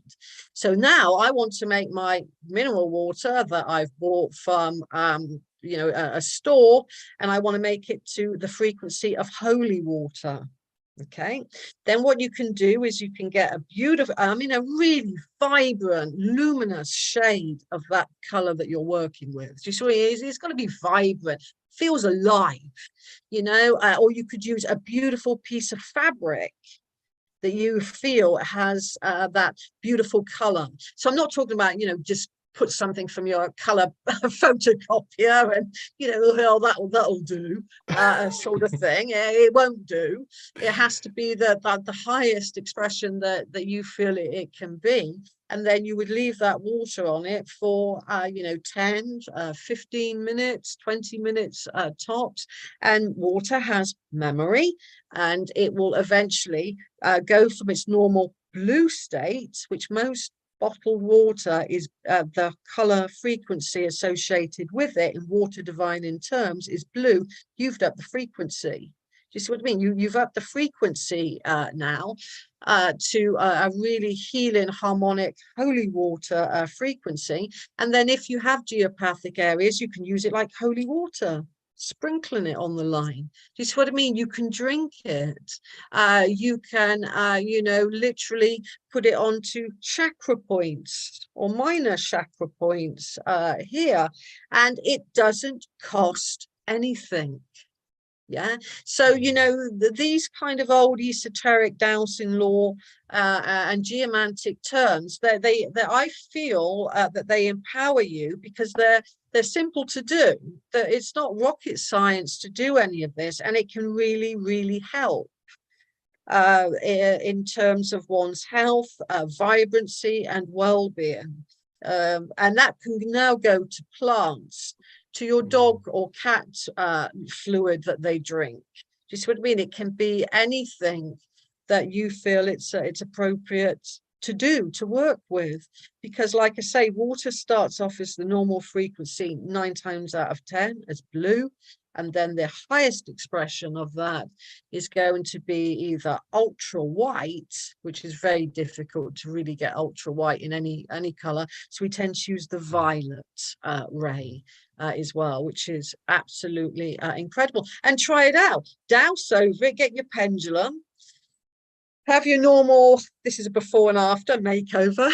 So now I want to make my mineral water that I've bought from a store, and I want to make it to the frequency of holy water. Okay, then what you can do is you can get a beautiful, a really vibrant, luminous shade of that color that you're working with. Just it's got to be vibrant, feels alive, or you could use a beautiful piece of fabric that you feel has that beautiful color. So I'm not talking about, just put something from your color photocopier and that'll do sort of thing. It won't do. It has to be the highest expression that you feel it can be. And then you would leave that water on it for 10 15 minutes, 20 minutes tops. And water has memory, and it will eventually go from its normal blue state, which most bottled water is the color frequency associated with it, in water divine in terms, is blue. You've upped the frequency. Do you see what I mean? You've upped the frequency now to a really healing, harmonic, holy water frequency. And then if you have geopathic areas, you can use it like holy water, sprinkling it on the line. Do you see what I mean? You can drink it. You can, literally put it onto chakra points or minor chakra points here, and it doesn't cost anything. Yeah, so these kind of old esoteric dowsing law and geomantic terms, they I feel that they empower you, because they're they're simple to do, that it's not rocket science to do any of this, and it can really, really help in terms of one's health, vibrancy, and well-being. And that can now go to plants, to your dog or cat fluid that they drink. Do you see what I mean? It can be anything that you feel it's appropriate to do, to work with. Because like I say, water starts off as the normal frequency 9 times out of 10 as blue. And then the highest expression of that is going to be either ultra white, which is very difficult to really get ultra white in any color. So we tend to use the violet ray as well, which is absolutely incredible. And try it out. Douse over it, get your pendulum. Have your normal, this is a before and after makeover.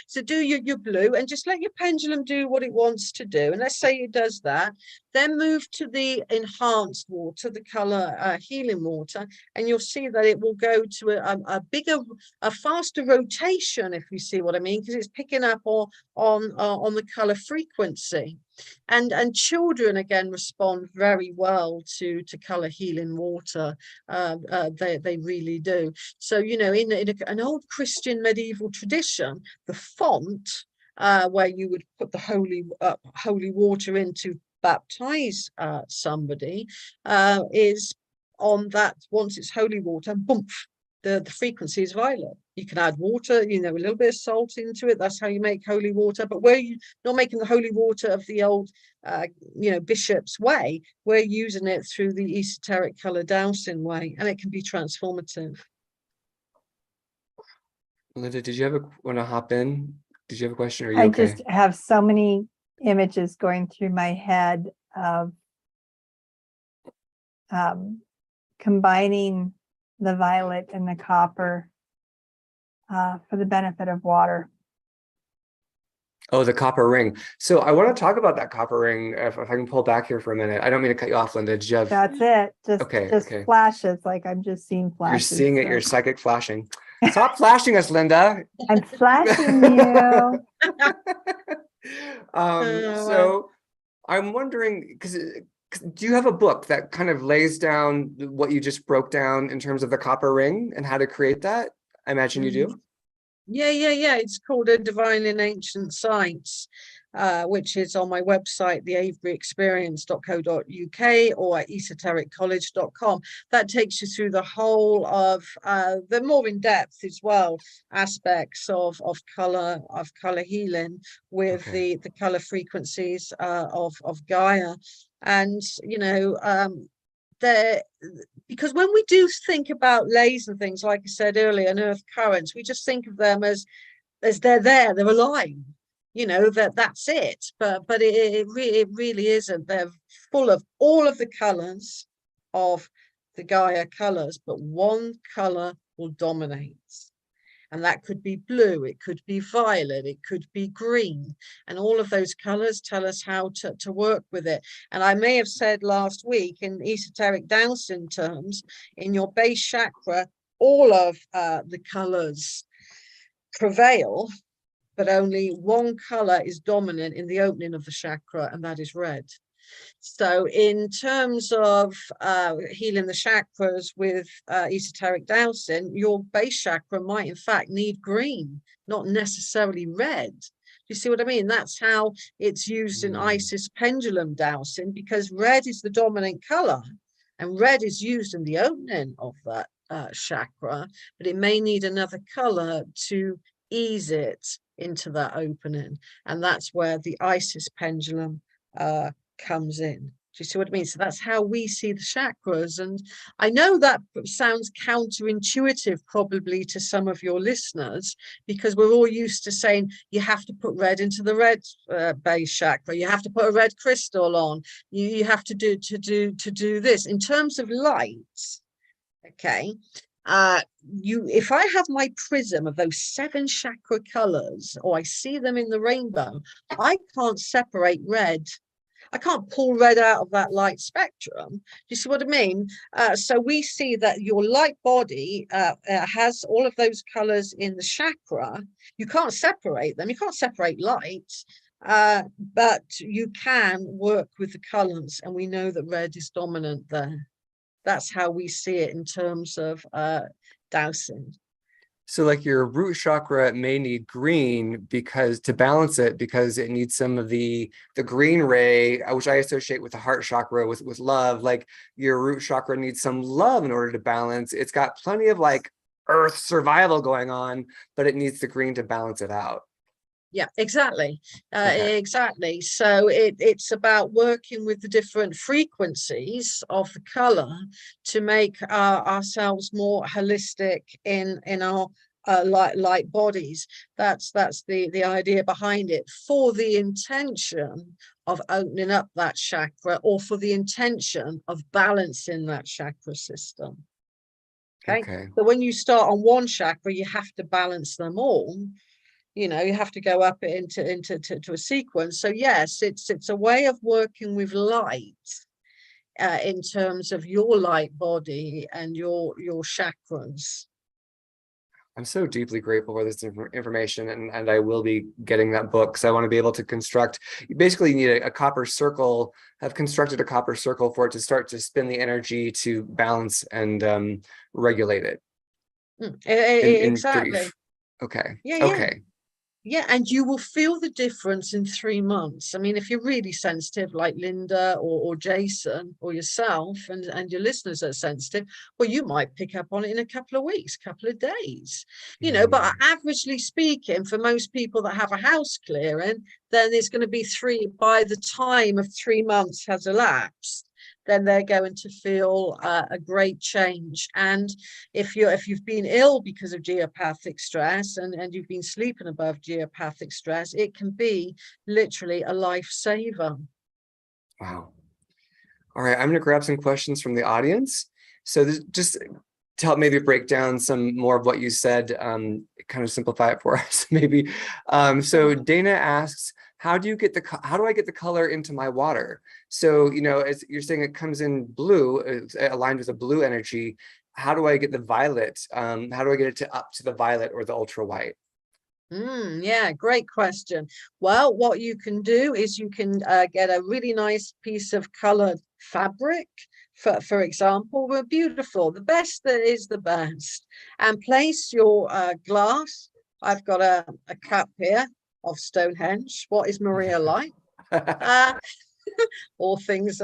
So do your blue and just let your pendulum do what it wants to do. And let's say it does that. Then move to the enhanced water, the color healing water, and you'll see that it will go to a bigger, a faster rotation, if you see what I mean, because it's picking up on the color frequency. And children again respond very well to color healing water. They really do. So, you know, in an old Christian medieval tradition, the font where you would put the holy water in to baptize somebody is on that. Once it's holy water, boom, the frequency is violet. You can add water, you know, a little bit of salt into it. That's how you make holy water. But where you're not making the holy water of the old, you know, bishop's way, we're using it through the esoteric color dowsing way, and it can be transformative. Linda, did you want to hop in? Did you have a question? Or are you I okay? just have so many images going through my head of combining the violet and the copper for the benefit of water. Oh, the copper ring. So I want to talk about that copper ring. If I can pull back here for a minute. I don't mean to cut you off, Linda. Did you have? That's it. Just Okay. flashes. Like I'm just seeing flashes. You're seeing it. You're psychic flashing. Stop flashing us, Linda. I'm flashing you. So I'm wondering, because do you have a book that kind of lays down what you just broke down in terms of the copper ring and how to create that? I imagine you do. Yeah. It's called A Divine in Ancient Sites, which is on my website, theaveryexperience.co.uk or at esotericcollege.com. That takes you through the whole of the more in depth as well aspects of color healing with the color frequencies of Gaia. And you know, because when we do think about layers and things, like I said earlier, and earth currents, we just think of them as they're alive, you know, that's it. But it really isn't. They're full of all of the colors of the Gaia colors, but one color will dominate. And that could be blue, it could be violet, it could be green. And all of those colors tell us how to work with it. And I may have said last week in esoteric dowsing terms, in your base chakra, all of the colors prevail, but only one color is dominant in the opening of the chakra, and that is red. So in terms of healing the chakras with esoteric dowsing, your base chakra might in fact need green, not necessarily red. You see what I mean? That's how it's used in Isis pendulum dowsing, because red is the dominant color and red is used in the opening of that chakra, but it may need another color to ease it into that opening. And that's where the Isis pendulum comes in. Do you see what I mean? So that's how we see the chakras. And I know that sounds counterintuitive probably to some of your listeners, because we're all used to saying you have to put red into the red base chakra, you have to put a red crystal on, you have to do this. In terms of light, okay, if I have my prism of those 7 chakra colors, or I see them in the rainbow, I can't separate red. I can't pull red out of that light spectrum. Do you see what I mean? So we see that your light body has all of those colors in the chakra. You can't separate them. You can't separate light. but you can work with the colors, and we know that red is dominant there. That's how we see it in terms of dowsing. So like your root chakra may need green because to balance it, because it needs some of the green ray, which I associate with the heart chakra with love. Like your root chakra needs some love in order to balance. It's got plenty of like earth survival going on, but it needs the green to balance it out. Yeah, exactly. Okay. Exactly. So it's about working with the different frequencies of the color to make ourselves more holistic in our light bodies. That's the idea behind it, for the intention of opening up that chakra, or for the intention of balancing that chakra system. Okay. So when you start on one chakra, you have to balance them all. You know, you have to go up into a sequence. So yes, it's a way of working with light in terms of your light body and your chakras. I'm so deeply grateful for this information, and I will be getting that book because I want to be able to construct. You basically need a copper circle. I've constructed a copper circle for it to start to spin the energy to balance and regulate it. Exactly. Brief. Okay. Yeah. Okay. Yeah, and you will feel the difference in 3 months. I mean, if you're really sensitive, like Linda or Jason or yourself, and your listeners are sensitive, well, you might pick up on it in a couple of weeks, couple of days, you know. But averagely speaking, for most people that have a house clearing, then it's going to be by the time of 3 months has elapsed, then they're going to feel a great change. And if you've been ill because of geopathic stress and you've been sleeping above geopathic stress, it can be literally a lifesaver. Wow. All right, I'm going to grab some questions from the audience. So this, just to help maybe break down some more of what you said, kind of simplify it for us, maybe. So Dana asks, how do I get the color into my water? So, you know, as you're saying, it comes in blue, it's aligned with a blue energy. How do I get the violet? How do I get it up to the violet or the ultra white? Yeah, great question. Well, what you can do is you can get a really nice piece of colored fabric, for example. We're beautiful, the best that is the best, and place your glass. I've got a cup here of Stonehenge. What is Maria like? All things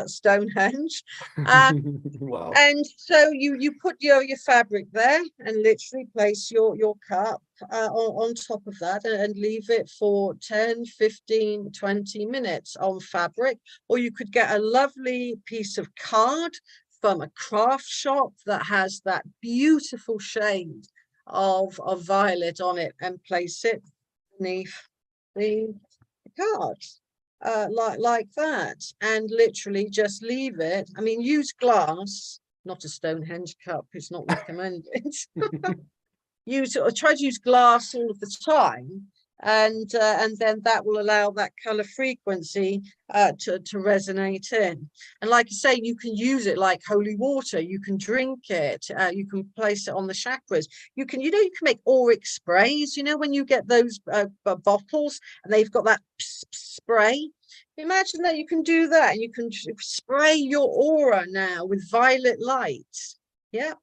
Stonehenge. Wow. And so you put your fabric there and literally place your cup on top of that, and leave it for 10, 15, 20 minutes on fabric. Or you could get a lovely piece of card from a craft shop that has that beautiful shade of violet on it, and place it beneath the cards. Like that, and literally just leave it. I mean, use glass, not a Stonehenge cup, it's not recommended. Try to use glass all of the time, and then that will allow that color frequency to resonate in. And like I say, you can use it like holy water. You can drink it. You can place it on the chakras. You can make auric sprays. You know, when you get those bottles and they've got that spray. Imagine that you can do that. You can spray your aura now with violet light. Yeah.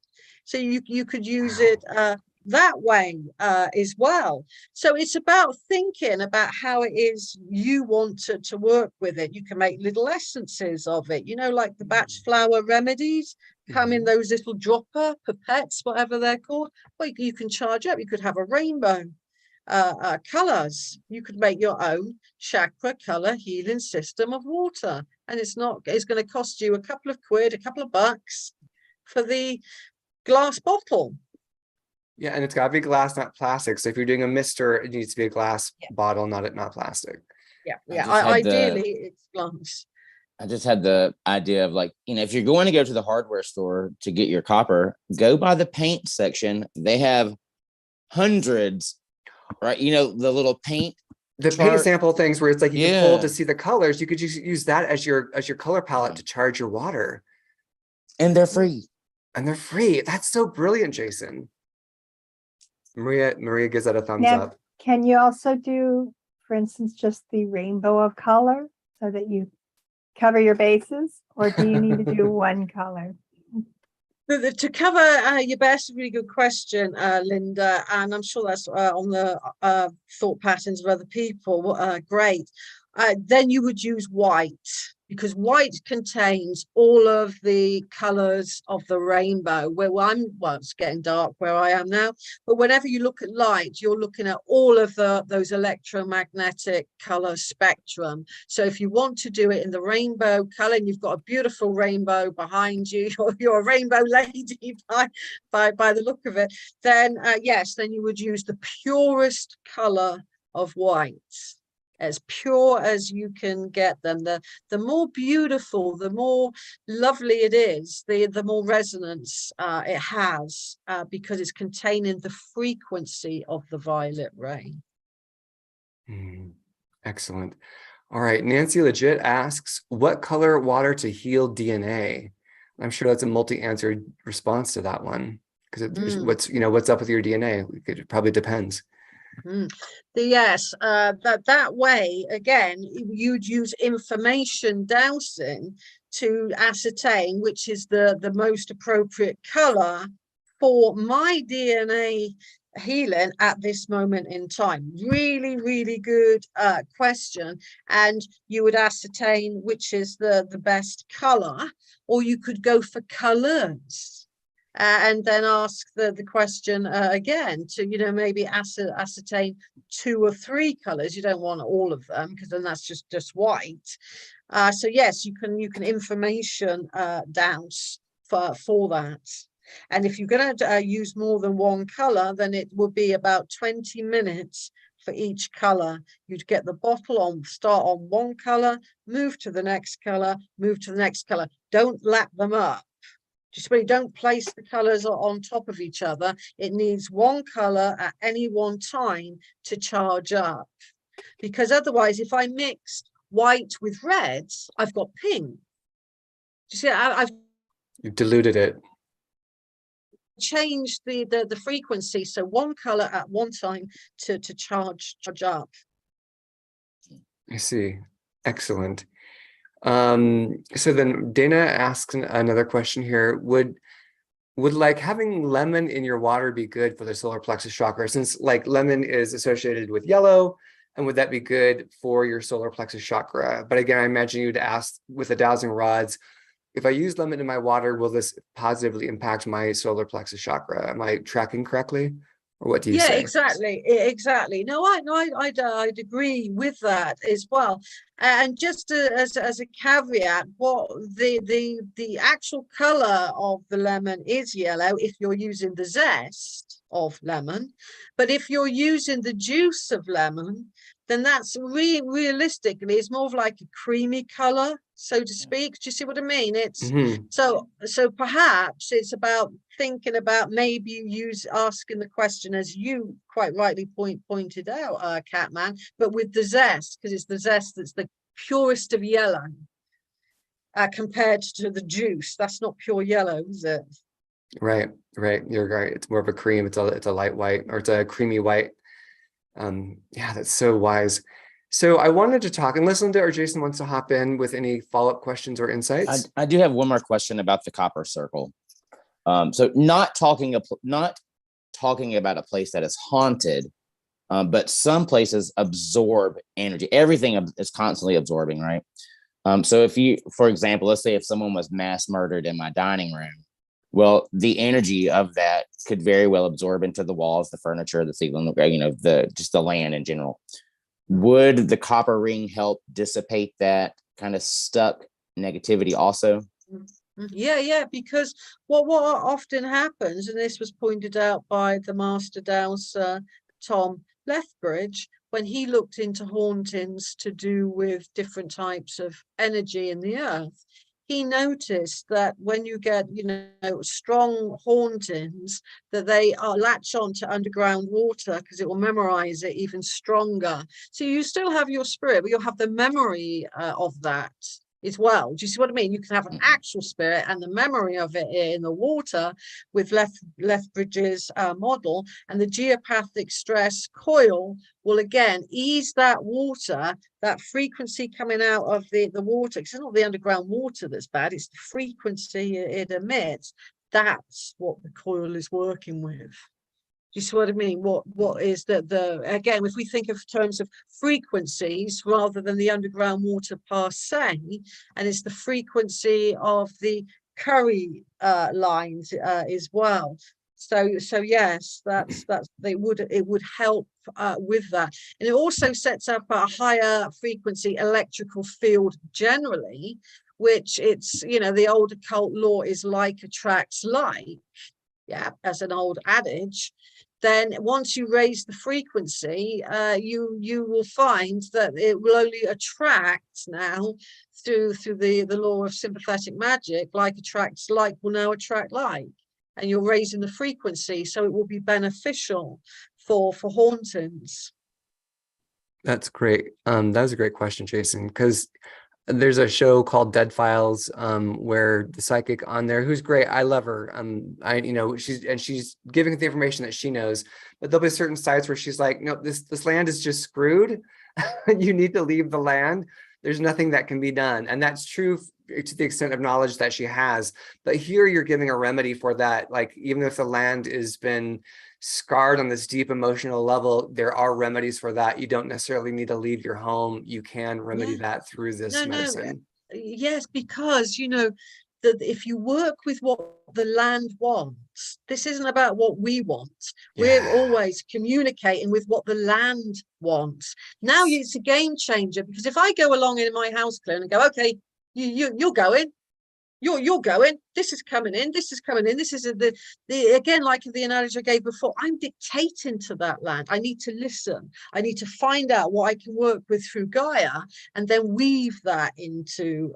So you could use it that way as well. So it's about thinking about how it is you want to work with it. You can make little essences of it, you know, like the batch flower remedies come in those little dropper pipettes, whatever they're called. Well, you can charge up. You could have a rainbow colors. You could make your own chakra color healing system of water, and it's going to cost you a couple of quid, a couple of bucks for the glass bottle. Yeah, and it's got to be glass, not plastic. So if you're doing a mister, it needs to be a glass bottle, not plastic. Yeah. Ideally, it's glass. I just had the idea of, like, you know, if you're going to go to the hardware store to get your copper, go by the paint section. They have hundreds, right? You know, the little paint. The paint sample things where it's like you can pull to see the colors. You could just use that as your color palette to charge your water. And they're free. That's so brilliant, Jason. Maria gives that a thumbs up. Can you also do for instance, just the rainbow of color so that you cover your bases? Or do you need to do one color? To cover your best, really good question, Linda, and I'm sure that's on the thought patterns of other people. Great. Then you would use white, because white contains all of the colors of the rainbow. Well, it's getting dark where I am now, but whenever you look at light, you're looking at all of those electromagnetic color spectrum. So if you want to do it in the rainbow color, and you've got a beautiful rainbow behind you, or you're a rainbow lady by the look of it, then yes, then you would use the purest color of white. As pure as you can get them. The more beautiful, the more lovely it is, the more resonance it has, because it's containing the frequency of the violet ray. Excellent. All right, Nancy Legit asks, what color water to heal DNA? I'm sure that's a multi-answered response to that one, because what's up with your DNA? It probably depends. Yes, that way again, you'd use information dowsing to ascertain which is the most appropriate color for my DNA healing at this moment in time. Really, really good question. And you would ascertain which is the best color, or you could go for colors. And then ask the question again to, maybe ascertain 2 or 3 colors. You don't want all of them, because then that's just white. So yes, you can information douse for that. And if you're going to use more than one color, then it would be about 20 minutes for each color. You'd get the bottle on, start on one color, move to the next color, move to the next color. Don't lap them up. Just really don't place the colors on top of each other. It needs one color at any one time to charge up. Because otherwise, if I mixed white with reds, I've got pink. You see, You've diluted it. Changed the frequency. So one color at one time to charge up. I see. Excellent. So then Dana asks another question here. Would like having lemon in your water be good for the solar plexus chakra, since like lemon is associated with yellow, and would that be good for your solar plexus chakra? But again, I imagine you'd ask with the dowsing rods, if I use lemon in my water, will this positively impact my solar plexus chakra? Am I tracking correctly? Or what do you say? Exactly. No, I'd agree with that as well. And just as a caveat, what the actual color of the lemon is yellow if you're using the zest of lemon, but if you're using the juice of lemon, then that's realistically it's more of like a creamy color, so to speak. Do you see what I mean? It's so perhaps it's about thinking about maybe asking the question, as you quite rightly pointed out, Catman, but with the zest, because it's the zest that's the purest of yellow compared to the juice. That's not pure yellow, is it? Right. You're right. It's more of a cream. It's a light white, or it's a creamy white. Yeah, that's so wise. So I wanted to talk, unless Linda or Jason wants to hop in with any follow-up questions or insights. I do have one more question about the copper circle. So not talking about a place that is haunted, but some places absorb energy. Everything is constantly absorbing, right? So if you, for example, let's say if someone was mass murdered in my dining room, well, the energy of that could very well absorb into the walls, the furniture, the ceiling, just the land in general. Would the copper ring help dissipate that kind of stuck negativity also? Yeah, because what often happens, and this was pointed out by the Master Dowser, Tom Lethbridge, when he looked into hauntings to do with different types of energy in the earth, he noticed that when you get, strong hauntings, that they latch on to underground water because it will memorize it even stronger. So you still have your spirit, but you'll have the memory of that as well. Do you see what I mean? You can have an actual spirit and the memory of it in the water with Lethbridge's model, and the geopathic stress coil will again ease that water, that frequency coming out of the water. Because it's not the underground water that's bad, it's the frequency it emits. That's what the coil is working with. Do you see what I mean? What is the again, if we think of terms of frequencies rather than the underground water per se, and it's the frequency of the Curry lines as well. So yes, it would help with that, and it also sets up a higher frequency electrical field generally, which it's, you know, the old occult law is like attracts like, yeah, as an old adage. Then once you raise the frequency, you will find that it will only attract now through the law of sympathetic magic. Like attracts like will now attract like, and you're raising the frequency, so it will be beneficial for hauntings. That's great. That was a great question, Jason, because there's a show called Dead Files, where the psychic on there, who's great, I love her. She's giving the information that she knows, but there'll be certain sites where she's like, no, this land is just screwed. You need to leave the land. There's nothing that can be done. And that's true to the extent of knowledge that she has. But here you're giving a remedy for that. Like, even if the land has been scarred on this deep emotional level, there are remedies for that. You don't necessarily need to leave your home. You can remedy that through this medicine. Yes, because, you know, that if you work with what the land wants, this isn't about what we want. We're always communicating with what the land wants. Now it's a game changer, because if I go along in my house clearing and go, okay, you're going, you're going, this is coming in, this is coming in, this is the again, like the analogy I gave before, I'm dictating to that land. I need to listen. I need to find out what I can work with through Gaia, and then weave that into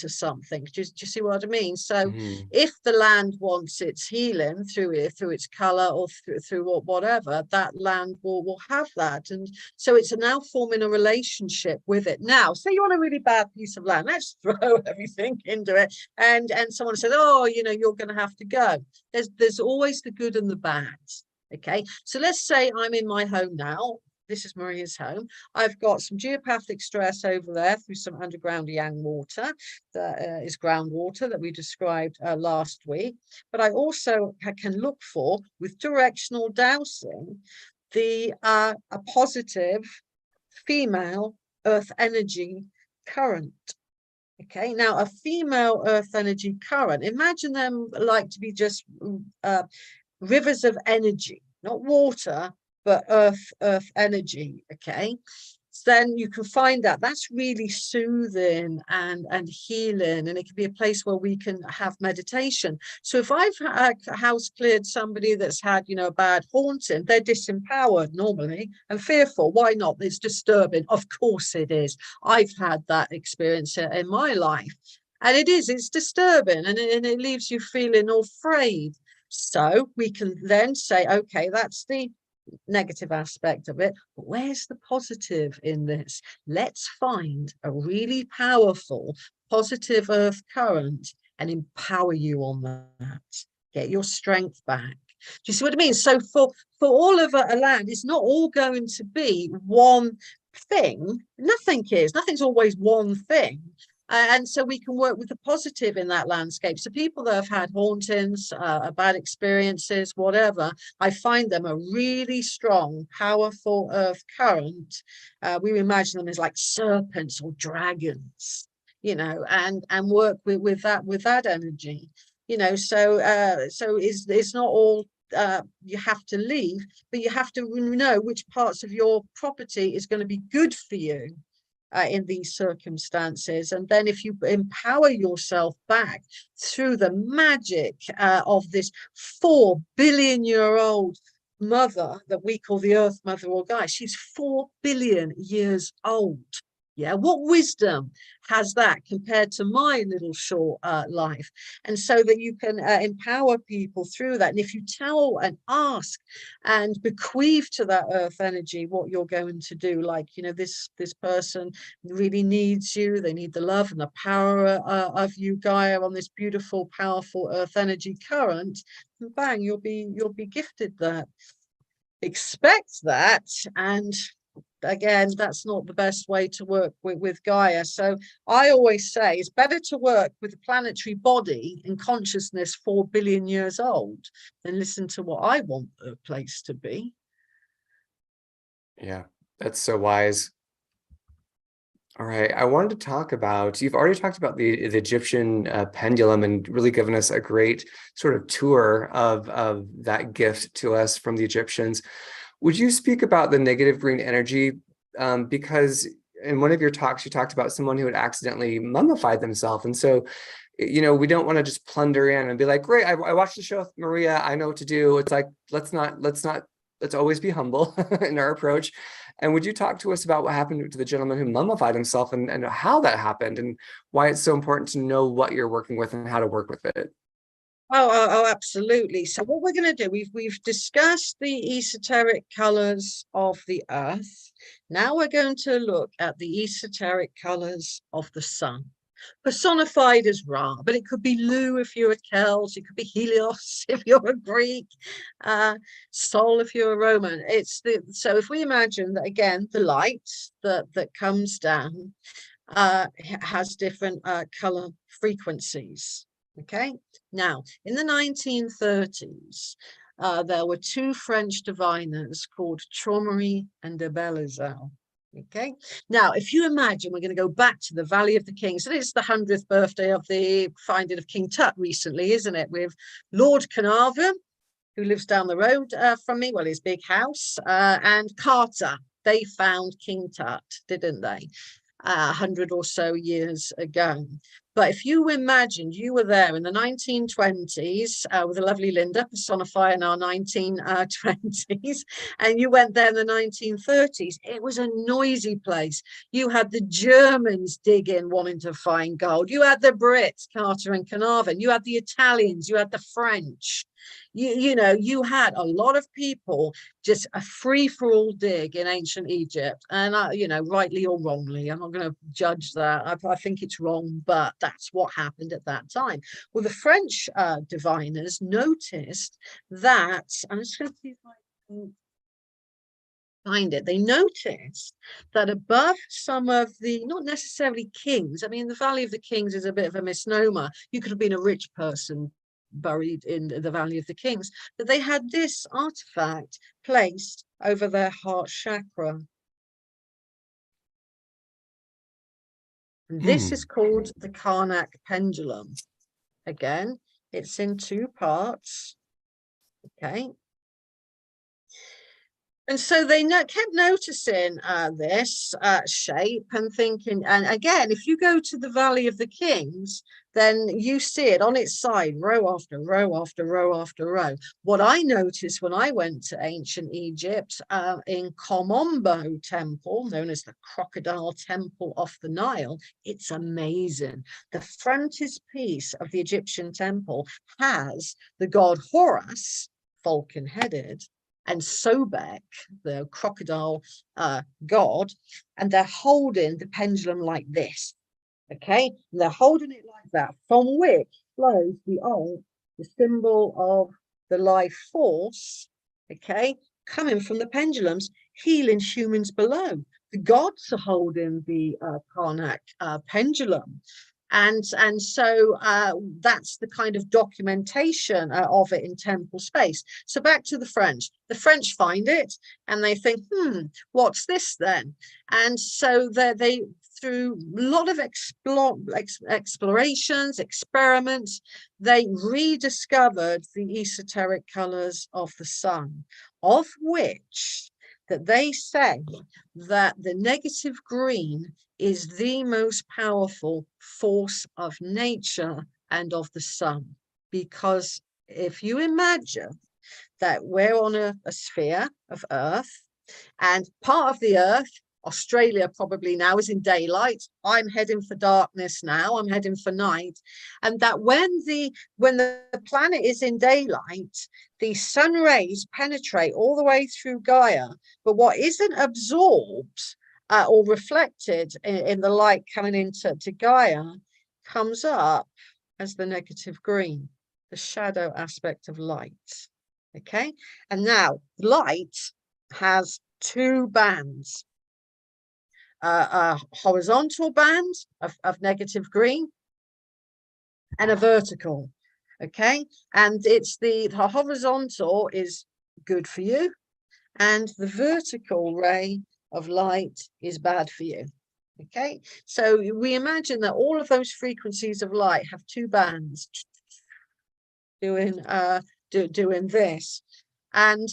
something. Do you see what I mean? So if the land wants its healing through its color or through whatever, that land will have that. And so it's now forming a relationship with it. Now, say you want a really bad piece of land, let's throw everything into it. And someone said, oh, you know, you're going to have to go. There's always the good and the bad. Okay, so let's say I'm in my home now. This is Maria's home. I've got some geopathic stress over there through some underground yang water that is groundwater that we described last week. But I also can look for, with directional dowsing, a positive female earth energy current. Okay, now a female earth energy current, imagine them like to be just rivers of energy, not water, but earth energy. Okay, so then you can find that's really soothing and healing, and it can be a place where we can have meditation. So if I've house cleared somebody that's had, you know, a bad haunting, they're disempowered normally and fearful. Why not? It's disturbing. Of course it is. I've had that experience in my life, and it's disturbing, and it leaves you feeling all afraid. So we can then say, okay, that's the negative aspect of it, but where's the positive in this? Let's find a really powerful positive earth current and empower you on that. Get your strength back. Do you see what I mean? So for all of a land, it's not all going to be one thing. Nothing's always one thing. And so we can work with the positive in that landscape. So people that have had hauntings, bad experiences, whatever, I find them a really strong, powerful earth current. We imagine them as like serpents or dragons, you know, and work with that energy, you know. So it's not all you have to leave, but you have to know which parts of your property is going to be good for you in these circumstances. And then if you empower yourself back through the magic of this 4 billion year old mother that we call the Earth Mother or Gaia, she's 4 billion years old. Yeah, what wisdom has that compared to my little short life? And so that you can empower people through that. And if you tell and ask and bequeath to that earth energy what you're going to do, like, you know, this person really needs you, they need the love and the power of you, Gaia, on this beautiful, powerful earth energy current, and bang, you'll be gifted that. Expect that. And again, that's not the best way to work with Gaia. So I always say it's better to work with a planetary body and consciousness 4 billion years old than listen to what I want the place to be. Yeah, that's so wise. All right, I wanted to talk about, you've already talked about the Egyptian pendulum and really given us a great sort of tour of that gift to us from the Egyptians. Would you speak about the negative green energy? Because in one of your talks, you talked about someone who had accidentally mummified themselves. And so, you know, we don't want to just plunder in and be like, great, I watched the show with Maria, I know what to do. It's like, let's always be humble in our approach. And would you talk to us about what happened to the gentleman who mummified himself and how that happened and why it's so important to know what you're working with and how to work with it? Oh, absolutely. So what we're going to do, we've discussed the esoteric colors of the earth. Now we're going to look at the esoteric colors of the sun, personified as Ra, but it could be Lu if you're a Celt, it could be Helios if you're a Greek, Sol if you're a Roman. So if we imagine that, again, the light that comes down has different color frequencies. Okay, now in the 1930s, there were two French diviners called Traumery and de Bellezel. Okay, now if you imagine, we're going to go back to the Valley of the Kings, and it's the 100th birthday of the finding of King Tut recently, isn't it? With Lord Carnarvon, who lives down the road from me, well, his big house, and Carter. They found King Tut, didn't they? 100 or so years ago. But if you imagined you were there in the 1920s with a lovely Linda personifying our 1920s, and you went there in the 1930s, it was a noisy place. You had the Germans digging, wanting to find gold. You had the Brits, Carter and Carnarvon. You had the Italians. You had the French. You know, you had a lot of people, just a free-for-all dig in ancient Egypt. And, you know, rightly or wrongly, I'm not going to judge that. I think it's wrong, but that's what happened at that time. Well, the French diviners noticed that, I'm just going to see if I can find it. They noticed that above some of the, not necessarily kings, I mean, the Valley of the Kings is a bit of a misnomer. You could have been a rich person buried in the Valley of the Kings, that they had this artifact placed over their heart chakra. This is called the Karnak pendulum. Again, it's in two parts. Okay. And so they kept noticing this shape and thinking, and again, if you go to the Valley of the Kings, then you see it on its side, row after row after row after row. What I noticed when I went to ancient Egypt in Komombo Temple, known as the Crocodile Temple off the Nile, it's amazing. The frontispiece of the Egyptian temple has the god Horus, falcon-headed, and Sobek, the crocodile god, and they're holding the pendulum like this. Okay, and they're holding it like that, from which flows the symbol of the life force, okay, coming from the pendulums, healing humans below. The gods are holding the Karnak pendulum. And so that's the kind of documentation of it in temple space. So back to the French. The French find it and they think, what's this then? And so they through a lot of explorations, experiments, they rediscovered the esoteric colors of the sun, of which that they say that the negative green is the most powerful force of nature and of the sun. Because if you imagine that we're on a sphere of Earth, and part of the Earth Australia probably now is in daylight. I'm heading for darkness now. I'm heading for night. And that when the planet is in daylight, the sun rays penetrate all the way through Gaia. But what isn't absorbed or reflected in the light coming into Gaia comes up as the negative green, the shadow aspect of light. Okay, and now light has two bands, a horizontal band of negative green and a vertical. Okay, and it's the horizontal is good for you, and the vertical ray of light is bad for you. Okay, so we imagine that all of those frequencies of light have two bands doing this, and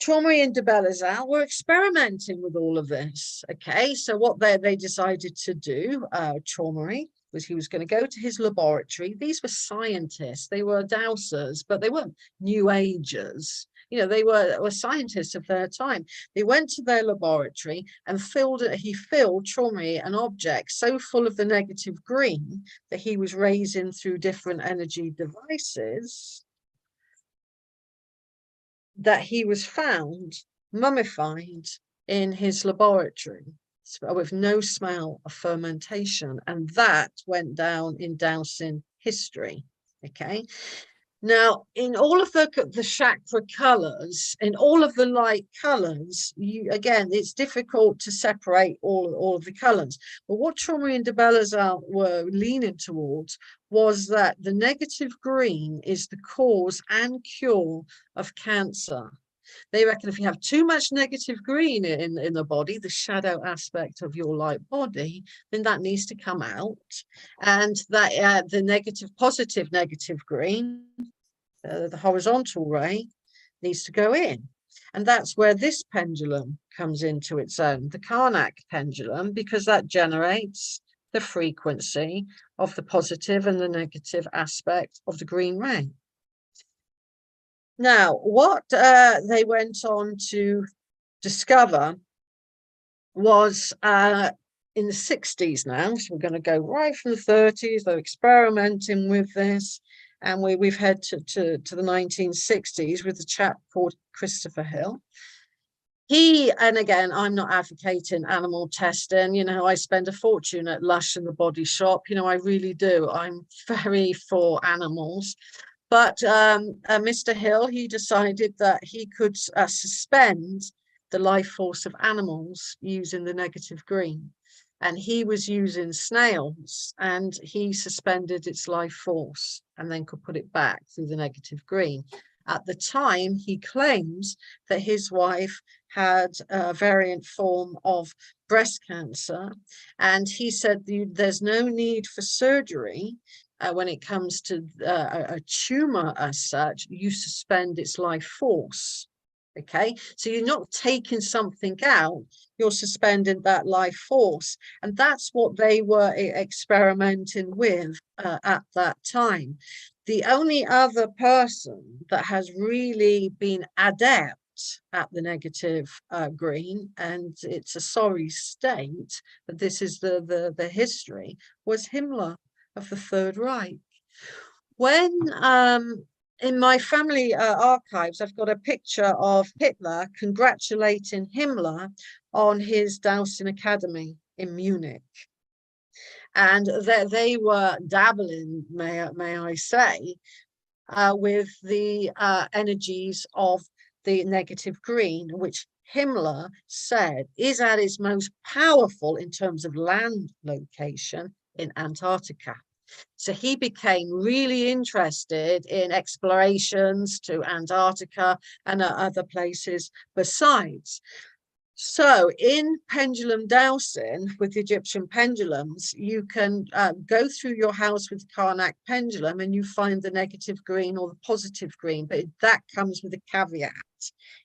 Chaumery and de Belizal were experimenting with all of this. Okay, so what they decided to do, Chaumery, was he was going to go to his laboratory. These were scientists, they were dowsers, but they weren't new agers. You know, they were scientists of their time. They went to their laboratory and he filled Chaumery an object so full of the negative green that he was raising through different energy devices that he was found mummified in his laboratory with no smell of fermentation. And that went down in Dowsing history. Okay. Now, in all of the chakra colors, in all of the light colors, again, it's difficult to separate all of the colors. But what Chaumery and de Belizal were leaning towards was that the negative green is the cause and cure of cancer. They reckon if you have too much negative green in the body, the shadow aspect of your light body, then that needs to come out. And that the positive negative green, the horizontal ray, needs to go in. And that's where this pendulum comes into its own, the Karnak pendulum, because that generates the frequency of the positive and the negative aspect of the green ray. Now, what they went on to discover was in the 60s now, so we're going to go right from the 30s, they're experimenting with this, and we've had to the 1960s with a chap called Christopher Hill. And again, I'm not advocating animal testing. You know, I spend a fortune at Lush and the Body Shop. You know, I really do. I'm very for animals. But Mr. Hill, he decided that he could suspend the life force of animals using the negative green. And he was using snails, and he suspended its life force and then could put it back through the negative green. At the time, he claims that his wife had a variant form of breast cancer. And he said there's no need for surgery when it comes to a tumor as such. You suspend its life force. Okay, so you're not taking something out, you're suspending that life force. And that's what they were experimenting with at that time. The only other person that has really been adept at the negative green, and it's a sorry state, but this is the history, was Himmler of the Third Reich. When in my family archives, I've got a picture of Hitler congratulating Himmler on his Dowsing Academy in Munich. And they were dabbling, may I say, with the energies of the negative green, which Himmler said is at its most powerful in terms of land location in Antarctica. So he became really interested in explorations to Antarctica and other places besides. So in pendulum dowsing with the Egyptian pendulums, you can go through your house with Karnak pendulum and you find the negative green or the positive green, but that comes with a caveat.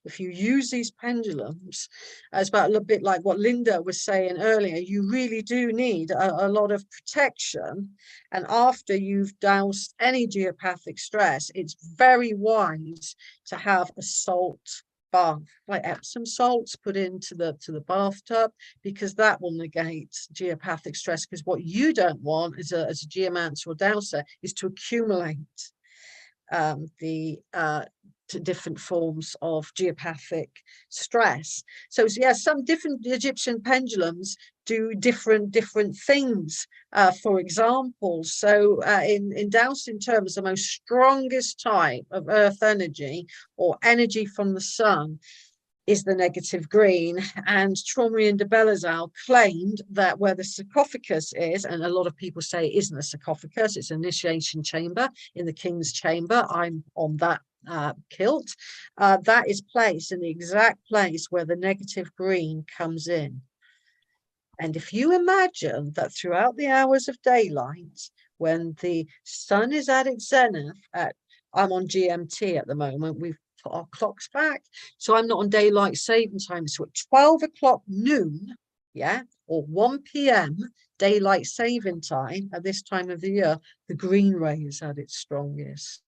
If you use these pendulums, it's about a little bit like what Linda was saying earlier, you really do need a lot of protection. And after you've doused any geopathic stress, it's very wise to have a salt bath, like Epsom salts put into the bathtub, because that will negate geopathic stress. Because what you don't want as a geomancer or dowser is to accumulate the different forms of geopathic stress. So yeah, some different Egyptian pendulums do different things. For example, so in dowsing terms, the most strongest type of earth energy or energy from the sun is the negative green. And Traumary and de Bellezaal claimed that where the sarcophagus is, and a lot of people say it isn't a sarcophagus, it's an initiation chamber in the king's chamber. I'm on that kilt. That is placed in the exact place where the negative green comes in. And if you imagine that throughout the hours of daylight, when the sun is at its zenith, I'm on GMT at the moment, we've put our clocks back, so I'm not on daylight saving time. So at 12 o'clock noon, yeah, or 1 p.m. daylight saving time at this time of the year, the green ray is at its strongest.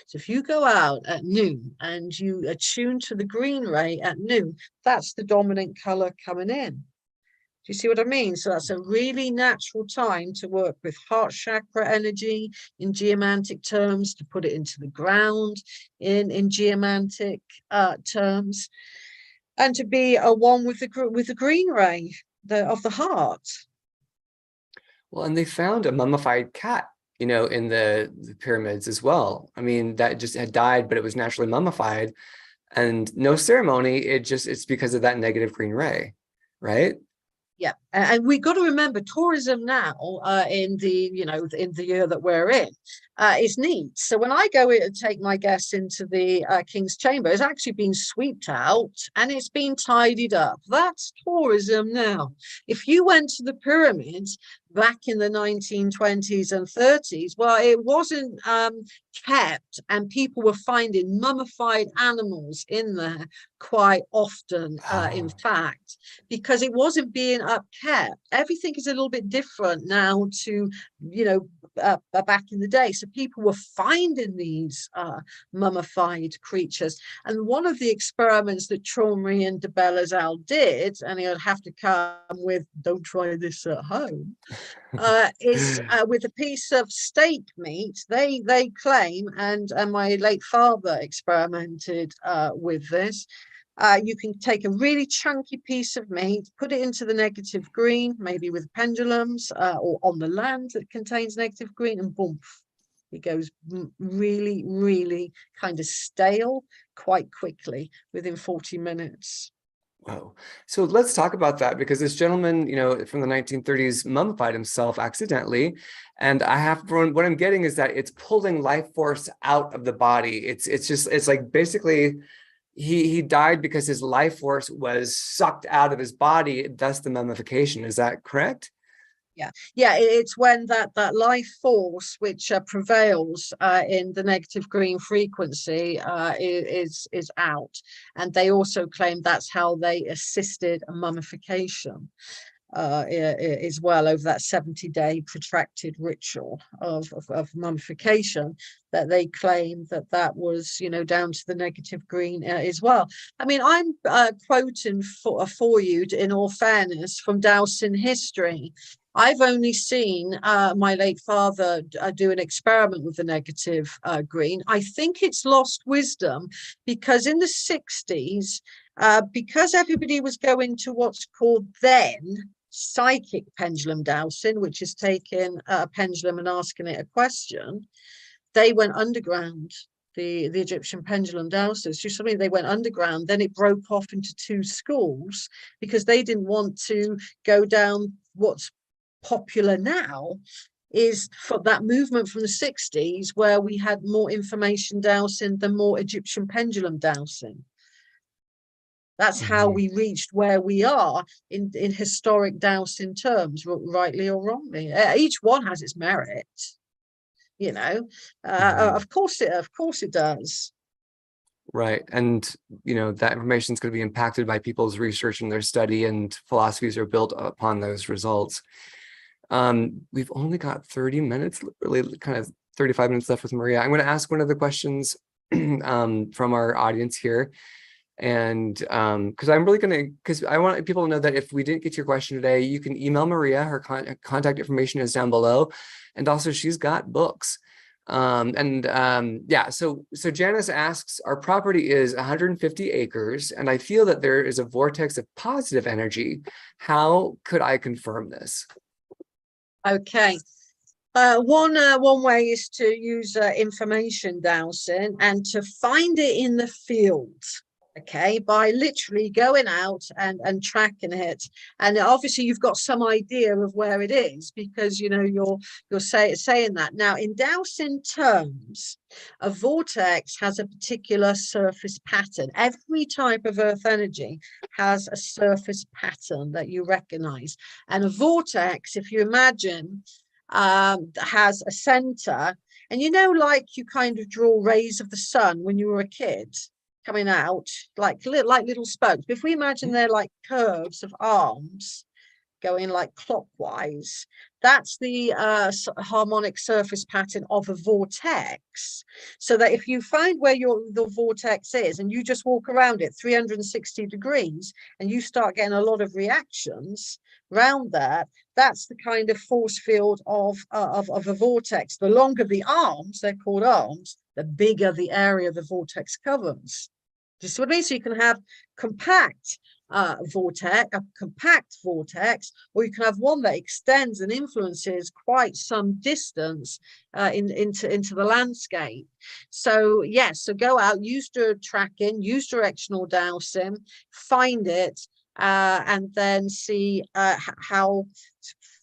So if you go out at noon and you attune to the green ray at noon, that's the dominant color coming in. Do you see what I mean? So that's a really natural time to work with heart chakra energy in geomantic terms, to put it into the ground in geomantic terms, and to be a one with the green ray of the heart. Well, and they found a mummified cat, you know, in the pyramids as well. I mean, that just had died, but it was naturally mummified, and no ceremony. It's because of that negative green ray, right? Yeah, and we got to remember tourism now in the year that we're in is neat. So when I go in and take my guests into the King's Chamber, it's actually been swept out and it's been tidied up. That's tourism now. If you went to the pyramids back in the 1920s and 30s, well, it wasn't kept, and people were finding mummified animals in there quite often, in fact, because it wasn't being upkept. Everything is a little bit different now to, back in the day. So people were finding these mummified creatures. And one of the experiments that Traumary and de Bellezaal did, and he'll have to come with, don't try this at home, is with a piece of steak meat. They claim, and my late father experimented with this. You can take a really chunky piece of meat, put it into the negative green, maybe with pendulums, or on the land that contains negative green, and boom, it goes really, really kind of stale quite quickly within 40 minutes. Whoa. So let's talk about that, because this gentleman, from the 1930s mummified himself accidentally. And what I'm getting is that it's pulling life force out of the body. It's like basically he died because his life force was sucked out of his body, thus the mummification. Is that correct? Yeah, it's when that life force which prevails in the negative green frequency is out, and they also claim that's how they assisted a mummification as well, over that 70-day protracted ritual of mummification, that they claim that was down to the negative green as well. I mean, I'm quoting for you, in all fairness, from Dowsing history. I've only seen my late father do an experiment with the negative green. I think it's lost wisdom, because in the 60s, because everybody was going to what's called then psychic pendulum dowsing, which is taking a pendulum and asking it a question, they went underground. The Egyptian pendulum dowsers, they went underground. Then it broke off into two schools, because they didn't want to go down what's popular now, is for that movement from the 60s, where we had more information dowsing than more Egyptian pendulum dowsing. That's how we reached where we are in historic dowsing terms, rightly or wrongly. Each one has its merit, of course it does. Right. And, that information is going to be impacted by people's research and their study, and philosophies are built upon those results. We've only got 30 minutes, really kind of 35 minutes left with Maria. I'm going to ask one of the questions from our audience here. And because I'm really gonna, because I want people to know that if we didn't get your question today, you can email Maria. Her contact information is down below, and also she's got books. Yeah, so Janice asks, our property is 150 acres, and I feel that there is a vortex of positive energy. How could I confirm this? Okay. One way is to use information dowsing and to find it in the field, okay, by literally going out and tracking it. And obviously you've got some idea of where it is because, you know, you're saying that. Now, in dowsing terms, a vortex has a particular surface pattern. Every type of earth energy has a surface pattern that you recognize. And a vortex, if you imagine, has a center, and you know, like you kind of draw rays of the sun when you were a kid coming out like little spokes. But if we imagine they're like curves of arms going like clockwise, that's the harmonic surface pattern of a vortex. So that if you find where the vortex is and you just walk around it 360 degrees and you start getting a lot of reactions around that, that's the kind of force field of a vortex. The longer the arms, they're called arms, the bigger the area the vortex covers. Do you see what I mean? So you can have compact compact vortex, or you can have one that extends and influences quite some distance into the landscape. So yes, so go out, use the tracking, use directional dowsing, find it, and then see how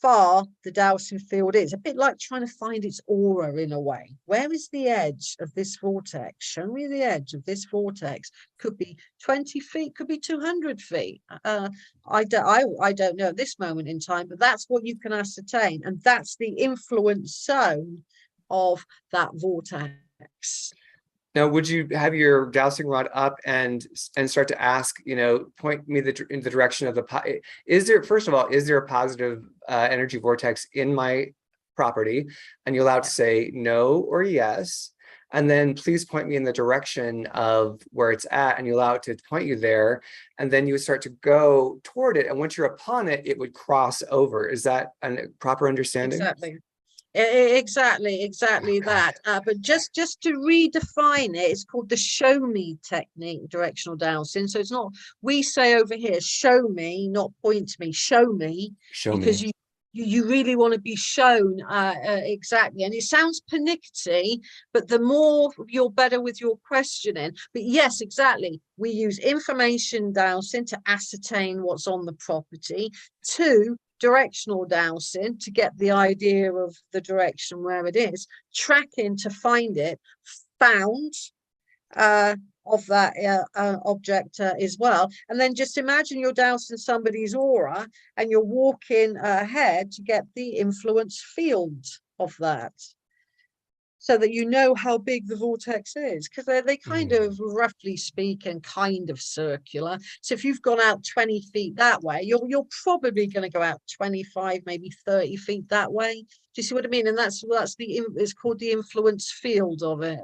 far the dowsing field is. A bit like trying to find its aura in a way. Where is the edge of this vortex? Show me the edge of this vortex. Could be 20 feet, could be 200 feet. I don't know at this moment in time, but that's what you can ascertain. And that's the influence zone of that vortex. Now, would you have your dowsing rod up and start to ask, you know, point me in the direction of the, is there, first of all, is there a positive energy vortex in my property? And you're allowed to say no or yes. And then please point me in the direction of where it's at, and you allow it to point you there. And then you would start to go toward it. And once you're upon it, it would cross over. Is that a proper understanding? Exactly. Exactly that. But just to redefine it, it's called the show me technique, directional dowsing. So it's not, we say over here, show me, not point to me, show me, because you really want to be shown exactly. And it sounds pernickety, but the more you're better with your questioning. But yes, exactly. We use information dowsing to ascertain what's on the property. 2, directional dowsing to get the idea of the direction where it is, tracking to find it, found of that object as well. And then just imagine you're dousing somebody's aura and you're walking ahead to get the influence field of that, so that you know how big the vortex is, because they kind of, roughly speaking, kind of circular. So if you've gone out 20 feet that way, you're probably going to go out 25, maybe 30 feet that way. Do you see what I mean? And that's it's called the influence field of it.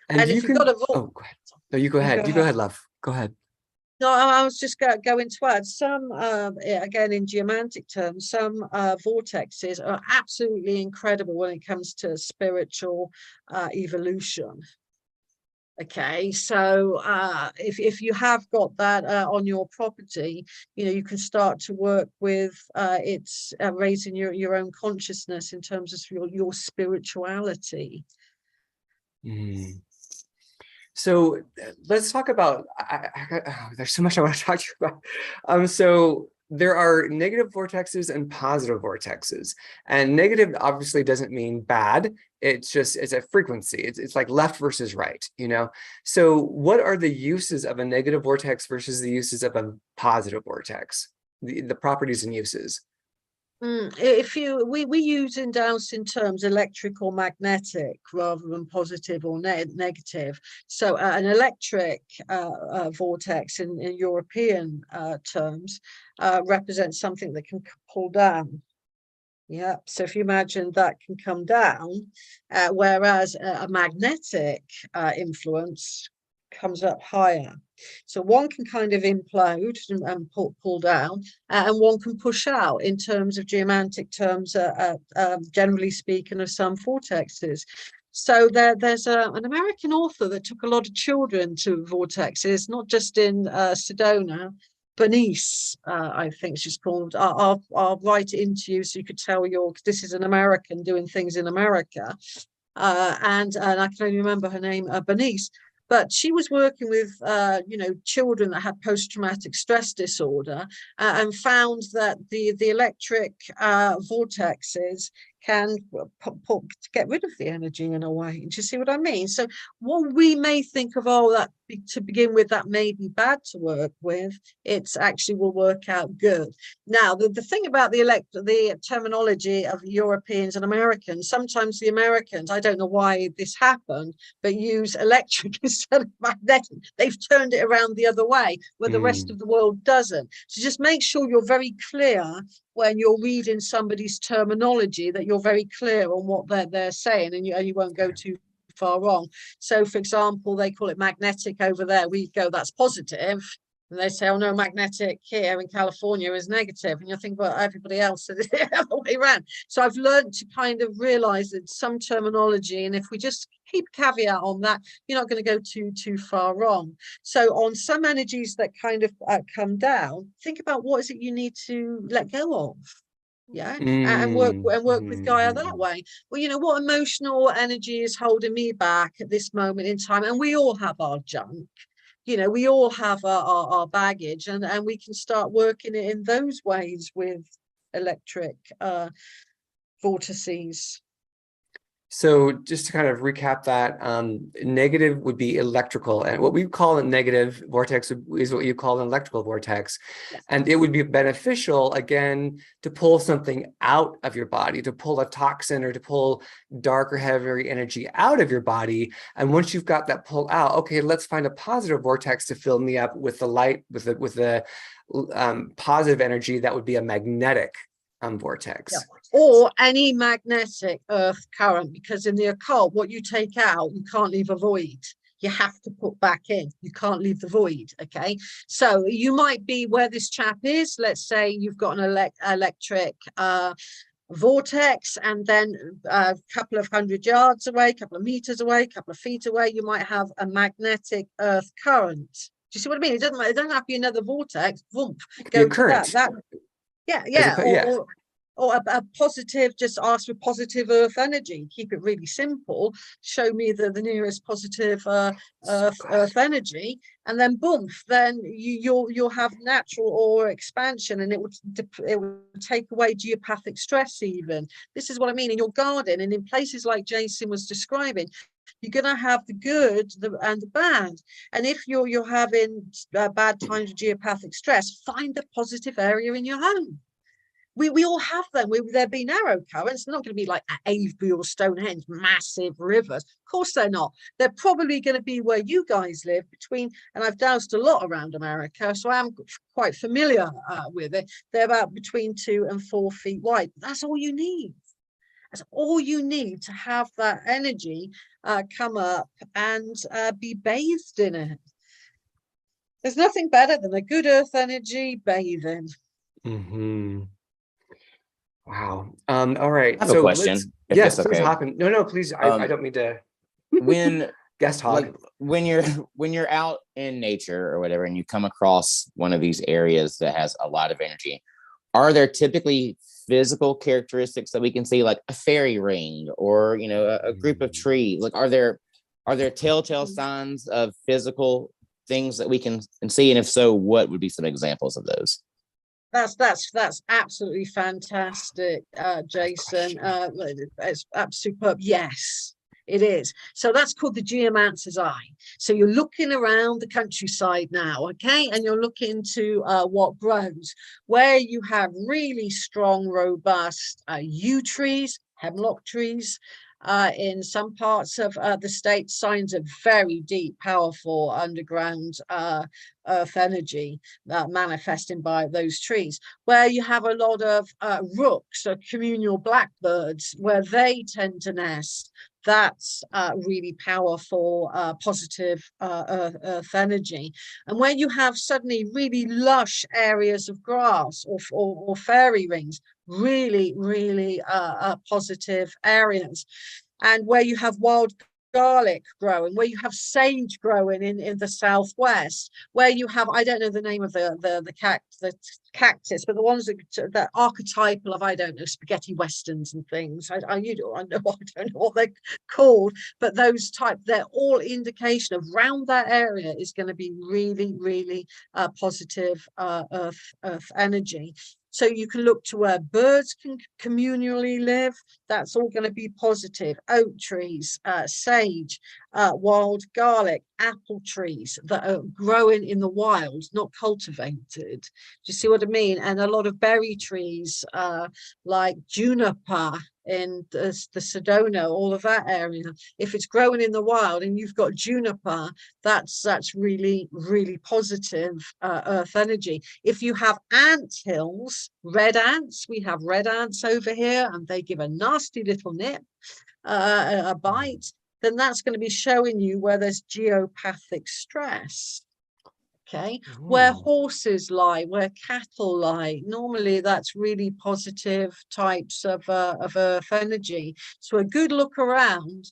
And if you've got a go ahead. No, you go ahead. You go ahead, love. Go ahead. No, I was just going to add some, again, in geomantic terms, some vortexes are absolutely incredible when it comes to spiritual evolution. Okay, so if you have got that on your property, you know, you can start to work with it's raising your own consciousness in terms of your spirituality. So let's talk about, there's so much I want to talk to you about. So there are negative vortexes and positive vortexes, and negative obviously doesn't mean bad. It's a frequency. It's like left versus right, you know? So what are the uses of a negative vortex versus the uses of a positive vortex? The properties and uses. If we use in dowsing terms electric or magnetic rather than positive or negative. So an electric vortex in European terms represents something that can pull down. Yeah, so if you imagine that can come down, whereas a magnetic influence comes up higher. So one can kind of implode and pull down, and one can push out in terms of geomantic terms, generally speaking, of some vortexes. So there's an American author that took a lot of children to vortexes, not just in Sedona. Bernice, I think she's called. I'll write it into you so you could tell this is an American doing things in America. And I can only remember her name, Bernice. But she was working with, children that had post-traumatic stress disorder, and found that the electric vortexes can get rid of the energy in a way. Do you see what I mean? So what we may think of, that to begin with, that may be bad to work with, it's actually will work out good. Now, the thing about the terminology of Europeans and Americans, sometimes the Americans, I don't know why this happened, but use electric instead of magnetic. They've turned it around the other way, where the rest of the world doesn't. So just make sure you're very clear when you're reading somebody's terminology, that you're very clear on what they're saying, and you won't go too far wrong. So, for example, they call it magnetic over there. We go, that's positive. And they say, oh no, magnetic here in California is negative. And you think, well, everybody else says it the other way around. So I've learned to kind of realize that some terminology, and if we just keep caveat on that, you're not going to go too far wrong. So on some energies that kind of come down, think about what is it you need to let go of. Yeah, and work with Gaia that way. Well, what emotional energy is holding me back at this moment in time? And we all have our junk. We all have our baggage, and we can start working it in those ways with electric vortices. So just to kind of recap that, negative would be electrical, and what we call a negative vortex is what you call an electrical vortex. Yes. And it would be beneficial, again, to pull something out of your body, to pull a toxin or to pull dark or heavier energy out of your body. And once you've got that pull out, okay, let's find a positive vortex to fill me up with the light, with the positive energy. That would be a magnetic vortex. Yeah. Or any magnetic earth current, because in the occult, what you take out, you can't leave a void. You have to put back in. You can't leave the void. Okay. So you might be where this chap is. Let's say you've got an electric vortex, and then a couple of 100 yards away, a couple of meters away, a couple of feet away, you might have a magnetic earth current. Do you see what I mean? It doesn't have to be another vortex. Boom, go to current. that. Or a positive, just ask for positive earth energy. Keep it really simple. Show me the nearest positive earth energy, and then boom, then you'll have natural aura expansion, and it would take away geopathic stress even. This is what I mean in your garden and in places like Jason was describing. You're going to have the good and the bad. And if you're having bad times of geopathic stress, find a positive area in your home. We all have them. There be narrow currents. They're not going to be like Avebury or Stonehenge, massive rivers. Of course they're not. They're probably going to be where you guys live, and I've dowsed a lot around America, so I am quite familiar with it. They're about between 2 and 4 feet wide. That's all you need. That's all you need to have that energy come up and be bathed in it. There's nothing better than a good earth energy bathing. Mm-hmm. Wow. All right. I have a question. Yes, please hop in. No, please. I don't mean to. When guest hog. Like when you're out in nature or whatever, and you come across one of these areas that has a lot of energy, are there typically physical characteristics that we can see, like a fairy ring or a group of trees? Like, are there telltale signs of physical things that we can see? And if so, what would be some examples of those? That's absolutely fantastic, Jason. It's superb. Yes, it is. So that's called the geomancer's eye. So you're looking around the countryside now, okay, and you're looking to what grows, where you have really strong, robust yew trees, hemlock trees. In some parts of the state, signs of very deep, powerful underground earth energy manifesting by those trees, where you have a lot of rooks or communal blackbirds, where they tend to nest, that's really powerful, positive earth energy. And when you have suddenly really lush areas of grass or fairy rings, really, really positive areas. And where you have wild garlic growing, where you have sage growing in the southwest, where you have, I don't know the name of the cactus, but the ones that archetypal of, I don't know, spaghetti westerns and things. I don't know what they're called, but those type, they're all indication of around that area is going to be really, really positive earth energy. So you can look to where birds can communally live. That's all going to be positive. Oak trees, sage, wild garlic, apple trees that are growing in the wild, not cultivated. Do you see what I mean? And a lot of berry trees like juniper in the Sedona, all of that area. If it's growing in the wild and you've got juniper, that's really, really positive earth energy. If you have ant hills, red ants, we have red ants over here, and they give a nasty little nip, a bite, then that's going to be showing you where there's geopathic stress. Okay, where horses lie, where cattle lie, normally that's really positive types of earth energy. So a good look around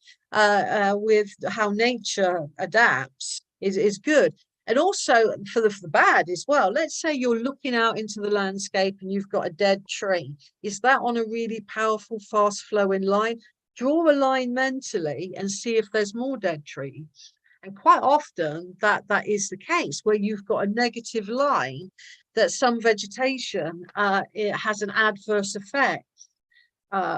with how nature adapts is good. And also for the bad as well. Let's say you're looking out into the landscape and you've got a dead tree. Is that on a really powerful, fast flowing line? Draw a line mentally and see if there's more dead trees. And quite often that is the case, where you've got a negative line that some vegetation it has an adverse effect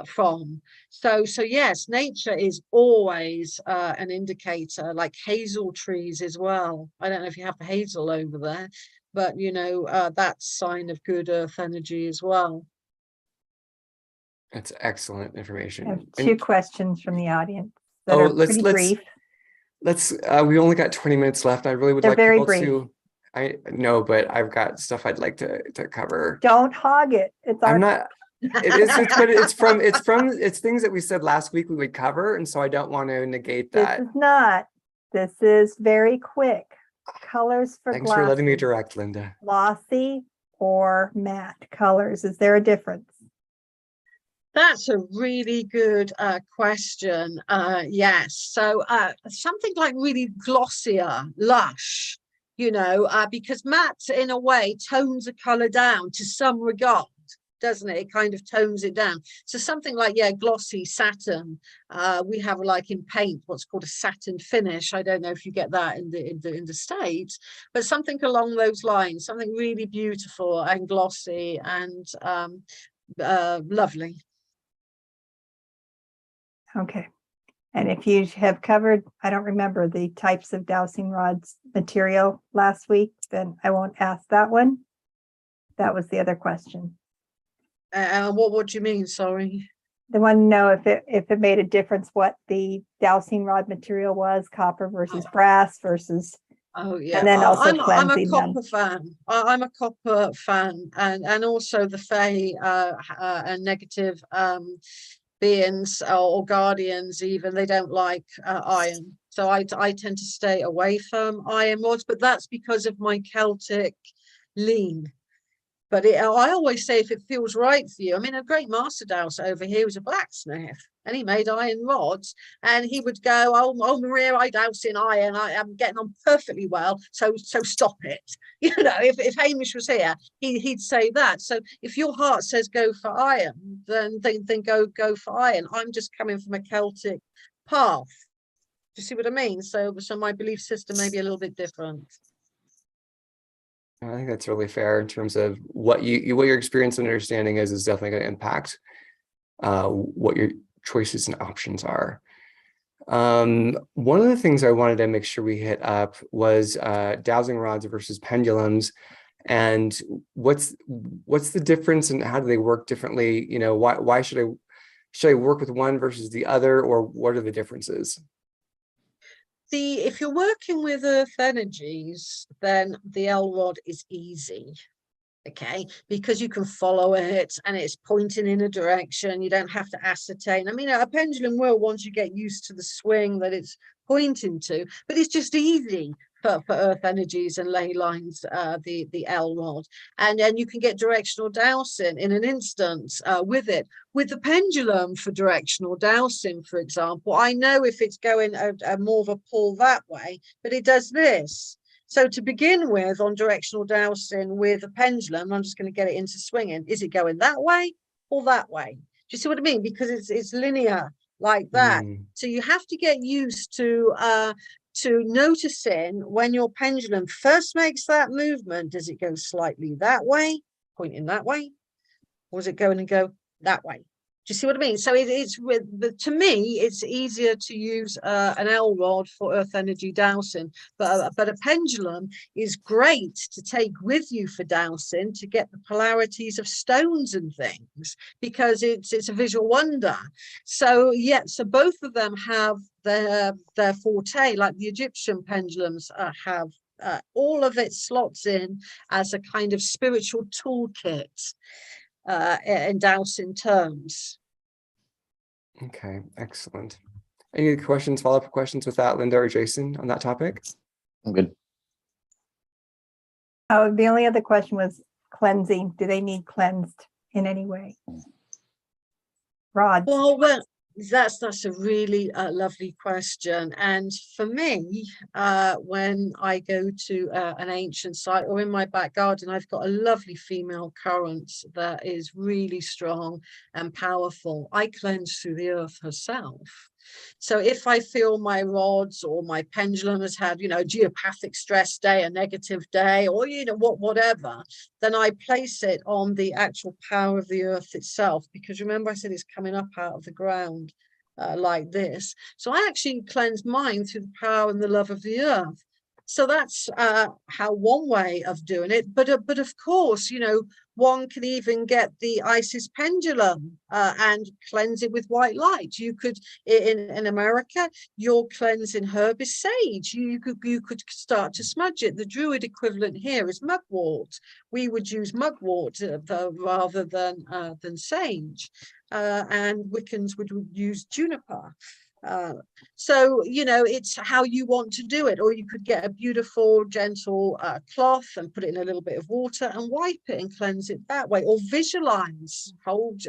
from. So yes, nature is always an indicator, like hazel trees as well. I don't know if you have the hazel over there, but you know, that's sign of good earth energy as well. That's excellent information. I have two questions from the audience that Oh, are pretty brief. Let's we only got 20 minutes left. I really would They're like very people brief. to, I know, but I've got stuff I'd like to cover. Don't hog it. It's our I'm not, but it's things that we said last week we would cover, and so I don't want to negate This that. is not. This is very quick. Colors for Thanks for letting me glasses. direct, Linda. Glossy or matte colors. Is there a difference? That's a really good question. Yes. So something like really glossier, lush, you know, because matte in a way tones a color down to some regard, doesn't it? It kind of tones it down. So something like, yeah, glossy satin. We have like in paint, what's called a satin finish. I don't know if you get that in the States, but something along those lines, something really beautiful and glossy and lovely. Okay. And if you have covered, I don't remember the types of dowsing rods material last week, then I won't ask that one. That was the other question. What do you mean? Sorry. They want to know if it made a difference what the dowsing rod material was, copper versus brass versus. Oh yeah, and then also I'm a cleansing them. copper fan. I'm a copper fan, and also the Fae and negative beings or guardians, even they don't like iron. So I tend to stay away from iron rods, but that's because of my Celtic lean. But I always say, if it feels right for you, I mean, a great Master Dowser over here was a blacksmith, and he made iron rods, and he would go, oh Maria, I douse in iron, I'm getting on perfectly well, so stop it. You know, if Hamish was here, he'd say that. So if your heart says go for iron, then go for iron. I'm just coming from a Celtic path. Do you see what I mean? So my belief system may be a little bit different. I think that's really fair in terms of what your experience and understanding is definitely going to impact what your choices and options are. One of the things I wanted to make sure we hit up was dowsing rods versus pendulums, and what's the difference and how do they work differently? You know, why should I work with one versus the other, or what are the differences? If you're working with earth energies, then the L rod is easy. Okay, because you can follow it and it's pointing in a direction. You don't have to ascertain. I mean, a pendulum will, once you get used to the swing that it's pointing to, but it's just easy for earth energies and ley lines, the L rod. And then you can get directional dowsing in an instant with it. With the pendulum for directional dowsing, for example, I know if it's going a more of a pull that way, but it does this. So to begin with, on directional dowsing with a pendulum, I'm just going to get it into swinging. Is it going that way or that way? Do you see what I mean? Because it's linear like that. So you have to get used to noticing when your pendulum first makes that movement. Does it go slightly that way, pointing that way, or is it going to go that way? Do you see what I mean? So it's with to me, it's easier to use an L rod for earth energy dowsing, but a pendulum is great to take with you for dowsing to get the polarities of stones and things, because it's a visual wonder. So yeah, so both of them have their forte, like the Egyptian pendulums have. All of it slots in as a kind of spiritual toolkit in dowsing terms. Okay, excellent. Any questions, follow-up questions with that, Linda or Jason, on that topic? I'm good. Oh, the only other question was cleansing. Do they need cleansed in any way? Rods. Well, that's a really lovely question. And for me, when I go to an ancient site or in my back garden, I've got a lovely female current that is really strong and powerful. I cleanse through the earth herself. So if I feel my rods or my pendulum has had, geopathic stress day, a negative day, or, whatever, then I place it on the actual power of the earth itself. Because remember, I said it's coming up out of the ground like this. So I actually cleanse mine through the power and the love of the earth. So that's how one way of doing it. But of course, one can even get the Isis pendulum and cleanse it with white light. You could, in America, your cleansing herb is sage. You could start to smudge it. The Druid equivalent here is mugwort. We would use mugwort rather than sage, and Wiccans would use juniper. So it's how you want to do it. Or you could get a beautiful gentle cloth and put it in a little bit of water and wipe it and cleanse it that way. Or visualize, hold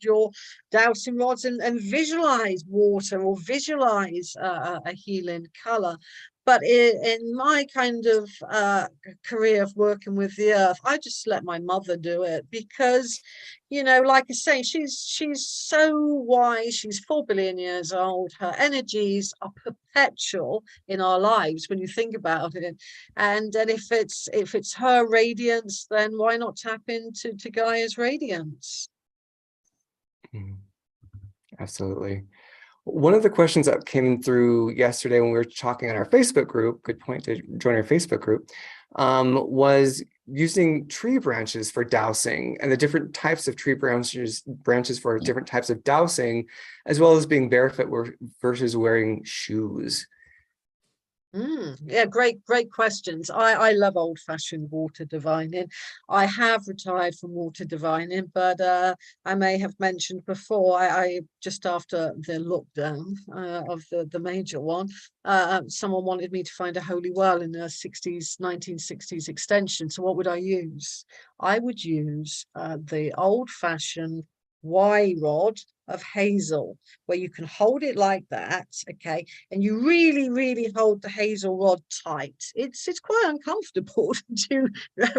your dowsing rods and visualize water, or visualize a healing color. But in my kind of career of working with the earth, I just let my mother do it, because like I say, she's so wise. She's 4 billion years old. Her energies are perpetual in our lives when you think about it. And if it's her radiance, then why not tap into Gaia's radiance? Absolutely. One of the questions that came through yesterday when we were talking on our Facebook group, good point to join our Facebook group, was using tree branches for dowsing and the different types of tree branches for different types of dowsing, as well as being barefoot versus wearing shoes. Yeah, great questions. I love old-fashioned water divining. I have retired from water divining, but I may have mentioned before, I just after the lockdown of the major one, someone wanted me to find a holy well in a 1960s extension. So what would I use? I would use the old-fashioned Y rod of hazel, where you can hold it like that, okay, and you really hold the hazel rod tight. It's quite uncomfortable to do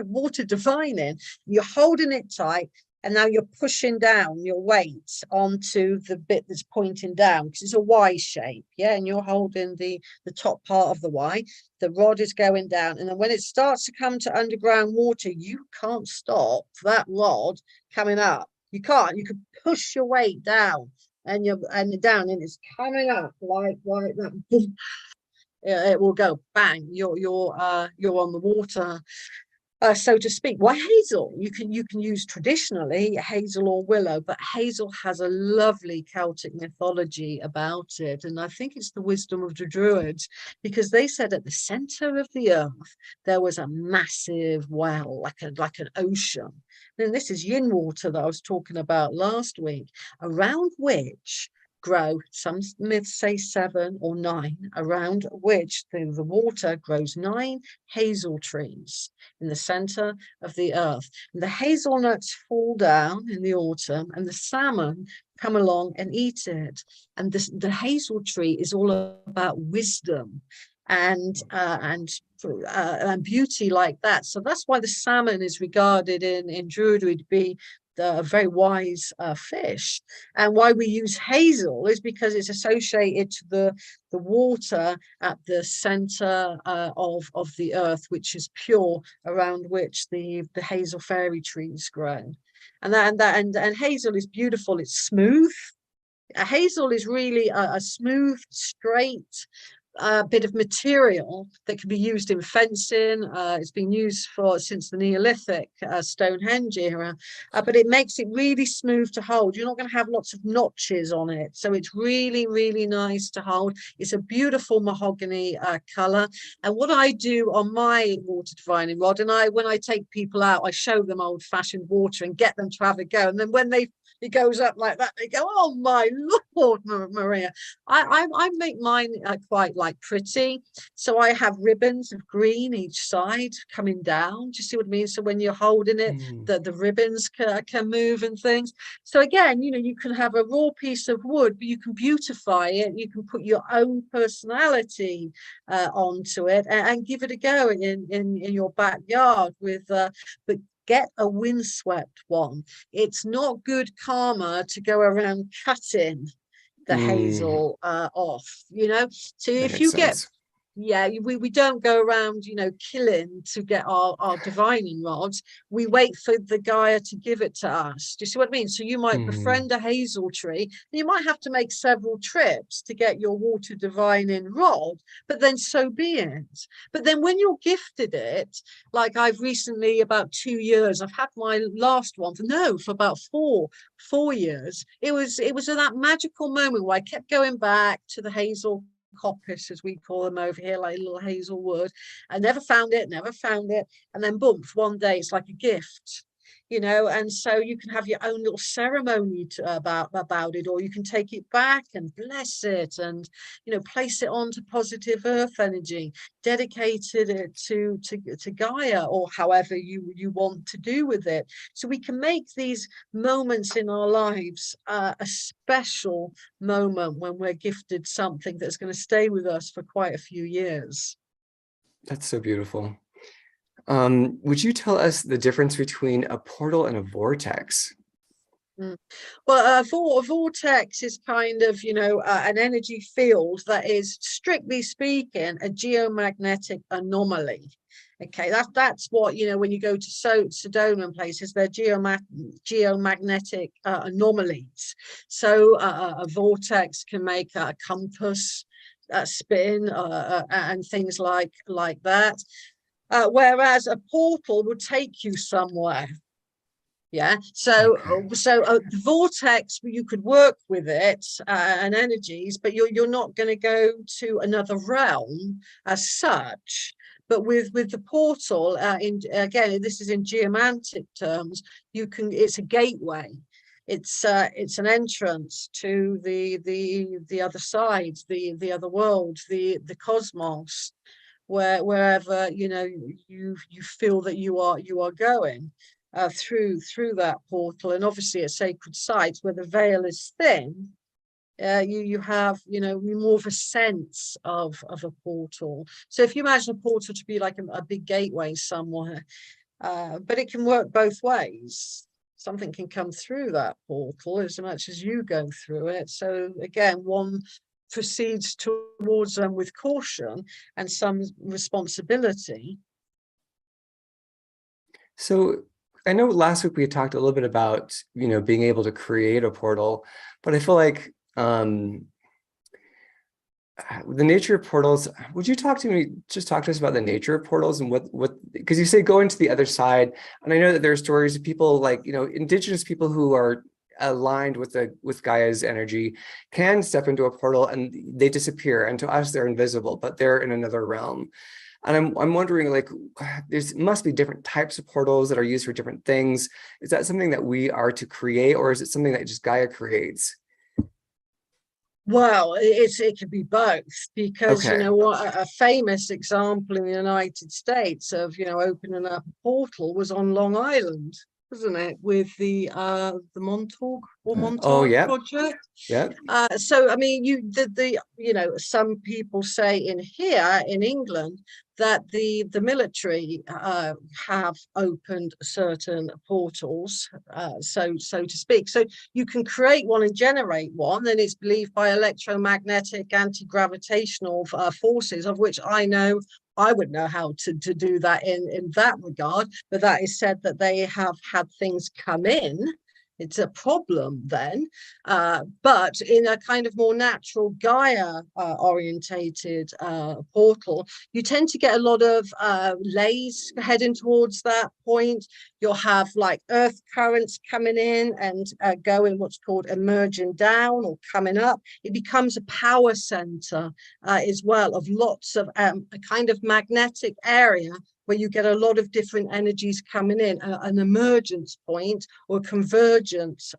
water divining. You're holding it tight, and now you're pushing down your weight onto the bit that's pointing down, because it's a Y shape, yeah, and you're holding the top part of the Y. The rod is going down, and then when it starts to come to underground water, you can't stop that rod coming up. You can't. You can push your weight down, and down, and it's coming up like that. It will go bang. You're on the water. so to speak. Why hazel? You can use traditionally hazel or willow, but hazel has a lovely Celtic mythology about it, and I think it's the wisdom of the Druids, because they said at the center of the earth there was a massive well, like an ocean. And this is yin water that I was talking about last week, around which grow, some myths say 7 or 9, around which the water grows 9 hazel trees in the center of the earth. And the hazelnuts fall down in the autumn, and the salmon come along and eat it. And the hazel tree is all about wisdom and beauty like that. So that's why the salmon is regarded in Druidry to be a very wise fish. And why we use hazel is because it's associated to the water at the center of the earth, which is pure, around which the hazel fairy trees grow. And hazel is beautiful. It's smooth. Hazel is really a smooth, straight bit of material that can be used in fencing. It's been used since the Neolithic, Stonehenge era, but it makes it really smooth to hold. You're not going to have lots of notches on it, so it's really, really nice to hold. It's a beautiful mahogany color. And what I do on my water divining rod, and when I take people out, I show them old-fashioned water and get them to have a go. And then when it goes up like that, they go, oh my Lord, Maria. I make mine quite like pretty. So I have ribbons of green each side coming down. Do you see what I mean? So when you're holding it, the ribbons can move and things. So again, you can have a raw piece of wood, but you can beautify it. You can put your own personality onto it and give it a go in your backyard with, but get a windswept one. It's not good karma to go around cutting the hazel off, So if you get, we don't go around, killing to get our divining rods. We wait for the Gaia to give it to us. Do you see what I mean? So you might befriend a hazel tree, and you might have to make several trips to get your water divining rod, but then so be it. But then when you're gifted it, like I've recently, about 2 years, I've had my last one for about four years. It was that magical moment where I kept going back to the hazel coppice, as we call them over here, like little hazel wood. I never found it. And then boom, one day it's like a gift, and so you can have your own little ceremony about it, or you can take it back and bless it and, place it onto positive earth energy, dedicated it to Gaia, or however you want to do with it. So we can make these moments in our lives a special moment when we're gifted something that's going to stay with us for quite a few years. That's so beautiful. Would you tell us the difference between a portal and a vortex? Well, a vortex is kind of, an energy field that is, strictly speaking, a geomagnetic anomaly. Okay, that's what, when you go to Sedona and places, they're geomagnetic anomalies. So a vortex can make a compass spin and things like that. Whereas a portal would take you somewhere. Yeah, so the vortex, you could work with it and energies, but you're not going to go to another realm as such. But with the portal, again, this is in geomantic terms, it's a gateway. It's an entrance to the other side, the other world, the cosmos, wherever you feel that you are going. Through that portal. And obviously at sacred sites where the veil is thin, you have more of a sense of a portal. So if you imagine a portal to be like a big gateway somewhere, but it can work both ways. Something can come through that portal as much as you go through it. So again, one proceeds towards them with caution and some responsibility. So I know last week we had talked a little bit about, being able to create a portal, but I feel like the nature of portals, would you talk to us about the nature of portals and because you say go into the other side. And I know that there are stories of people like, indigenous people who are aligned with Gaia's energy can step into a portal and they disappear. And to us, they're invisible, but they're in another realm. And I'm wondering, like, must be different types of portals that are used for different things. Is that something that we are to create, or is it something that just Gaia creates? Well, it could be both, because Okay. what, a famous example in the United States of opening up a portal was on Long Island, wasn't it, with the Montauk Oh, yeah. project. Yeah. So I mean, some people say in here in England that the military have opened certain portals, so to speak. So you can create one and generate one, and it's believed by electromagnetic anti-gravitational forces, of which I know I would know how to do that in that regard. But that is said that they have had things come in. It's a problem then, but in a kind of more natural Gaia orientated portal, you tend to get a lot of lays heading towards that point. You'll have like earth currents coming in and going what's called emerging down or coming up. It becomes a power center as well of lots of a kind of magnetic area where you get a lot of different energies coming in, an emergence point or a convergence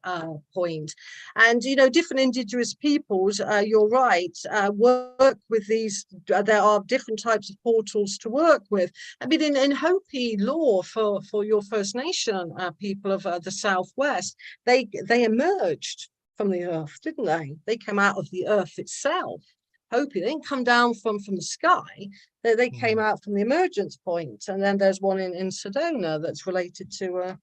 point. And, different indigenous peoples, you're right, work with these, there are different types of portals to work with. I mean, in Hopi lore for your First Nation people of the Southwest, they emerged from the earth, didn't they? They came out of the earth itself. Hopi, they didn't come down from the sky. They came out from the emergence point. And then there's one in Sedona that's related to a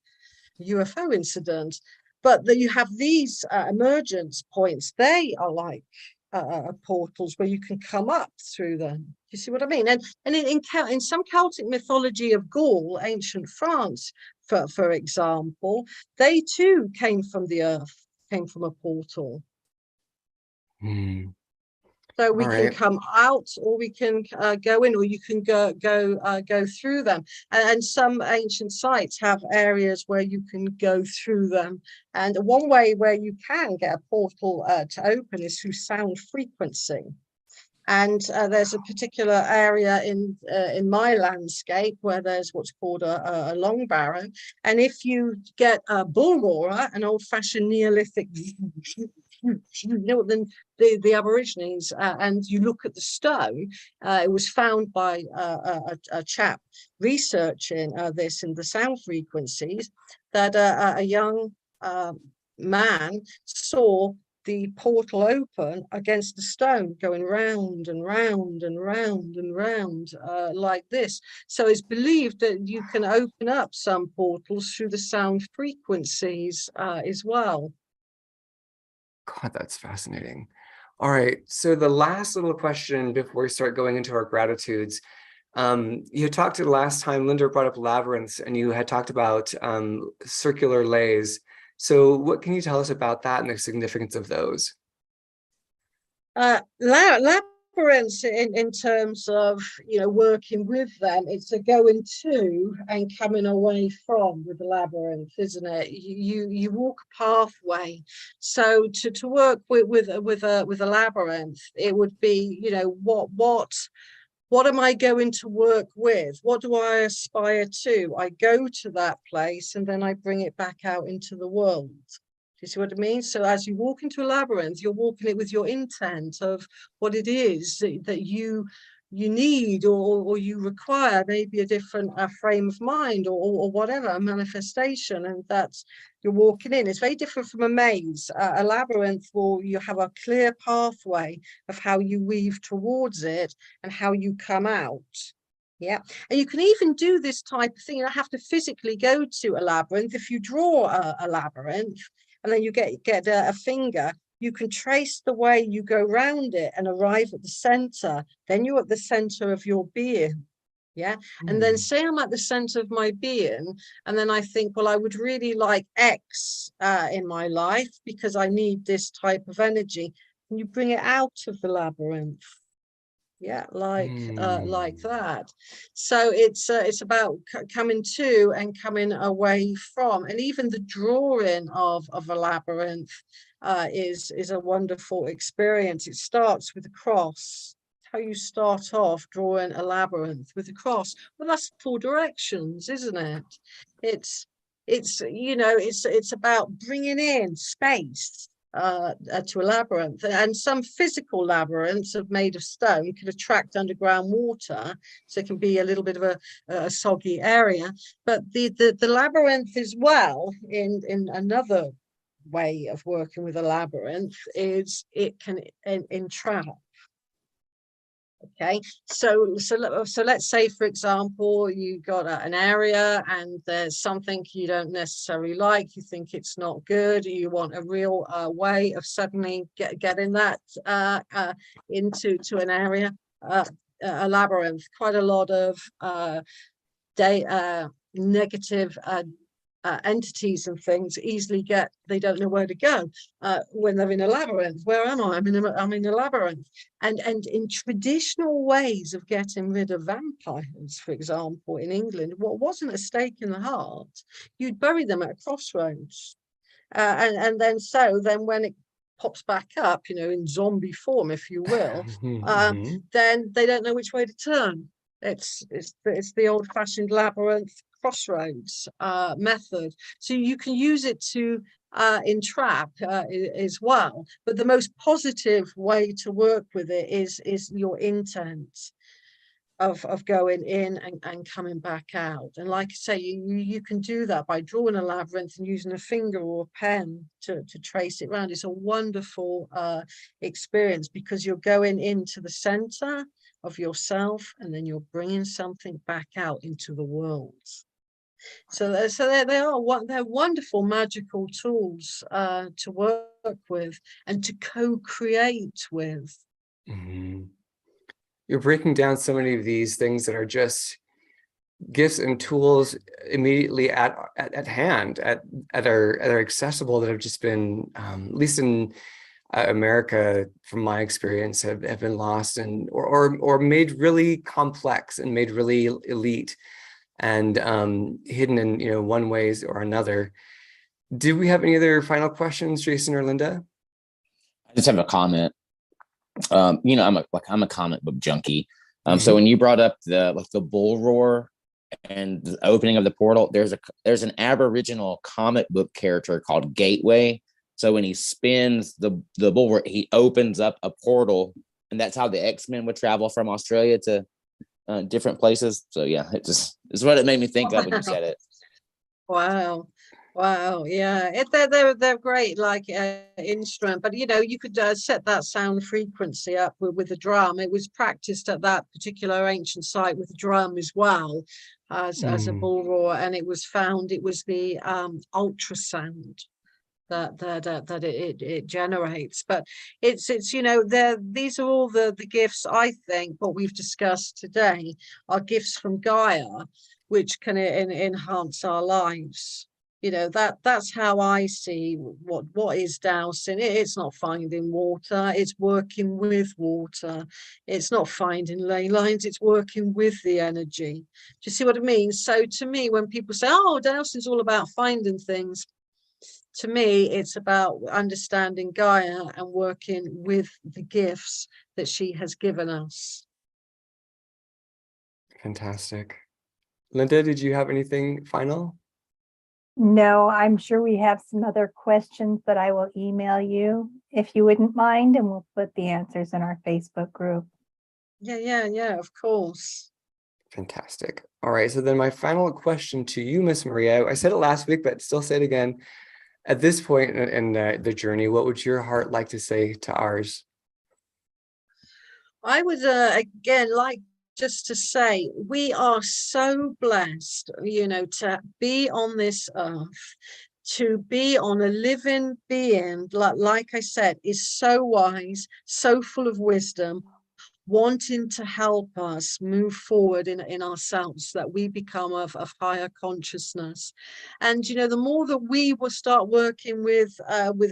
UFO incident. But you have these emergence points. They are like portals where you can come up through them. You see what I mean? And in some Celtic mythology of Gaul, ancient France, for example, they too came from the earth, came from a portal. Hmm. So we All can right. come out, or we can go in, or you can go through them. And some ancient sites have areas where you can go through them. And one way where you can get a portal to open is through sound frequency. And there's a particular area in my landscape where there's what's called a long barrow. And if you get a bull roarer, an old-fashioned Neolithic, then the Aborigines, and you look at the stone, it was found by a chap researching this in the sound frequencies, that a young man saw the portal open against the stone, going round and round and round and round like this. So it's believed that you can open up some portals through the sound frequencies as well. God, that's fascinating. All right. So the last little question before we start going into our gratitudes, you talked to the last time, Linda brought up labyrinths, and you had talked about circular lays. So what can you tell us about that and the significance of those? Labyrinths in terms of working with them, it's a going to and coming away from with the labyrinth, isn't it? You walk a pathway. So to work with a labyrinth, it would be what am I going to work with? What do I aspire to? I go to that place and then I bring it back out into the world. Do you see what I mean? So as you walk into a labyrinth, you're walking it with your intent of what it is that you need or you require, maybe a different frame of mind or whatever, a manifestation, and that's you're walking in. It's very different from a maze. A labyrinth, you have a clear pathway of how you weave towards it and how you come out. Yeah, and you can even do this type of thing. You don't have to physically go to a labyrinth. If you draw a labyrinth and then you get a finger, you can trace the way you go round it and arrive at the center. Then you're at the center of your being. Yeah. And then say I'm at the center of my being, and then I think, well, I would really like X in my life because I need this type of energy. And you bring it out of the labyrinth. Yeah, like that. So it's about coming to and coming away from, and even the drawing of a labyrinth is a wonderful experience. It starts with a cross. How you start off drawing a labyrinth with a cross. Well, that's 4 directions, isn't it? It's it's about bringing in space to a labyrinth, and some physical labyrinths are made of stone, can attract underground water, so it can be a little bit of a soggy area. But the labyrinth as well, in another way of working with a labyrinth, is it can entrap. Okay, so let's say, for example, you got an area and there's something you don't necessarily like, you think it's not good, you want a real way of suddenly getting that into an area, a labyrinth. Quite a lot of negative entities and things easily they don't know where to go when they're in a labyrinth. Where am I? I'm in a labyrinth. And in traditional ways of getting rid of vampires, for example, in England, what wasn't a stake in the heart, you'd bury them at a crossroads, and then when it pops back up, in zombie form, if you will, then they don't know which way to turn. It's the old-fashioned labyrinth crossroads method. So you can use it to entrap as well. But the most positive way to work with it is your intent of going in and coming back out. And like I say, you can do that by drawing a labyrinth and using a finger or a pen to trace it around. It's a wonderful experience, because you're going into the center of yourself and then you're bringing something back out into the world. So they're wonderful magical tools to work with and to co-create with. You're breaking down so many of these things that are just gifts and tools immediately at hand, that are accessible, that have just been, at least in America, from my experience, have been lost and or made really complex and made really elite and hidden in one ways or another. Do we have any other final questions, Jason or Linda? I just have a comment. I'm a comic book junkie. So when you brought up the bull roar and the opening of the portal, there's an Aboriginal comic book character called Gateway. So when he spins the bull roar, he opens up a portal, and that's how the X-Men would travel from Australia to different places. So yeah, it's what it made me think of when you said it. Wow. Yeah, they're great, like instrument, but you could set that sound frequency up with the drum. It was practiced at that particular ancient site with the drum as well as a bull roar, and it was found it was the ultrasound that it generates. But it's these are all the gifts. I think what we've discussed today are gifts from Gaia, which can enhance our lives. That's how I see what is dowsing. It's not finding water, it's working with water. It's not finding ley lines, it's working with the energy. Do you see what I mean? So to me, when people say, oh, dowsing's all about finding things, to me, it's about understanding Gaia and working with the gifts that she has given us. Fantastic. Linda, did you have anything final? No, I'm sure we have some other questions that I will email you if you wouldn't mind, and we'll put the answers in our Facebook group. Yeah, of course. Fantastic. All right, so then my final question to you, Miss Maria, I said it last week, but still say it again. At this point in the journey, what would your heart like to say to ours? I would, again, like just to say, we are so blessed, to be on this earth, to be on a living being, like I said, is so wise, so full of wisdom, wanting to help us move forward in ourselves, that we become of higher consciousness. And, you know, the more that we will start working with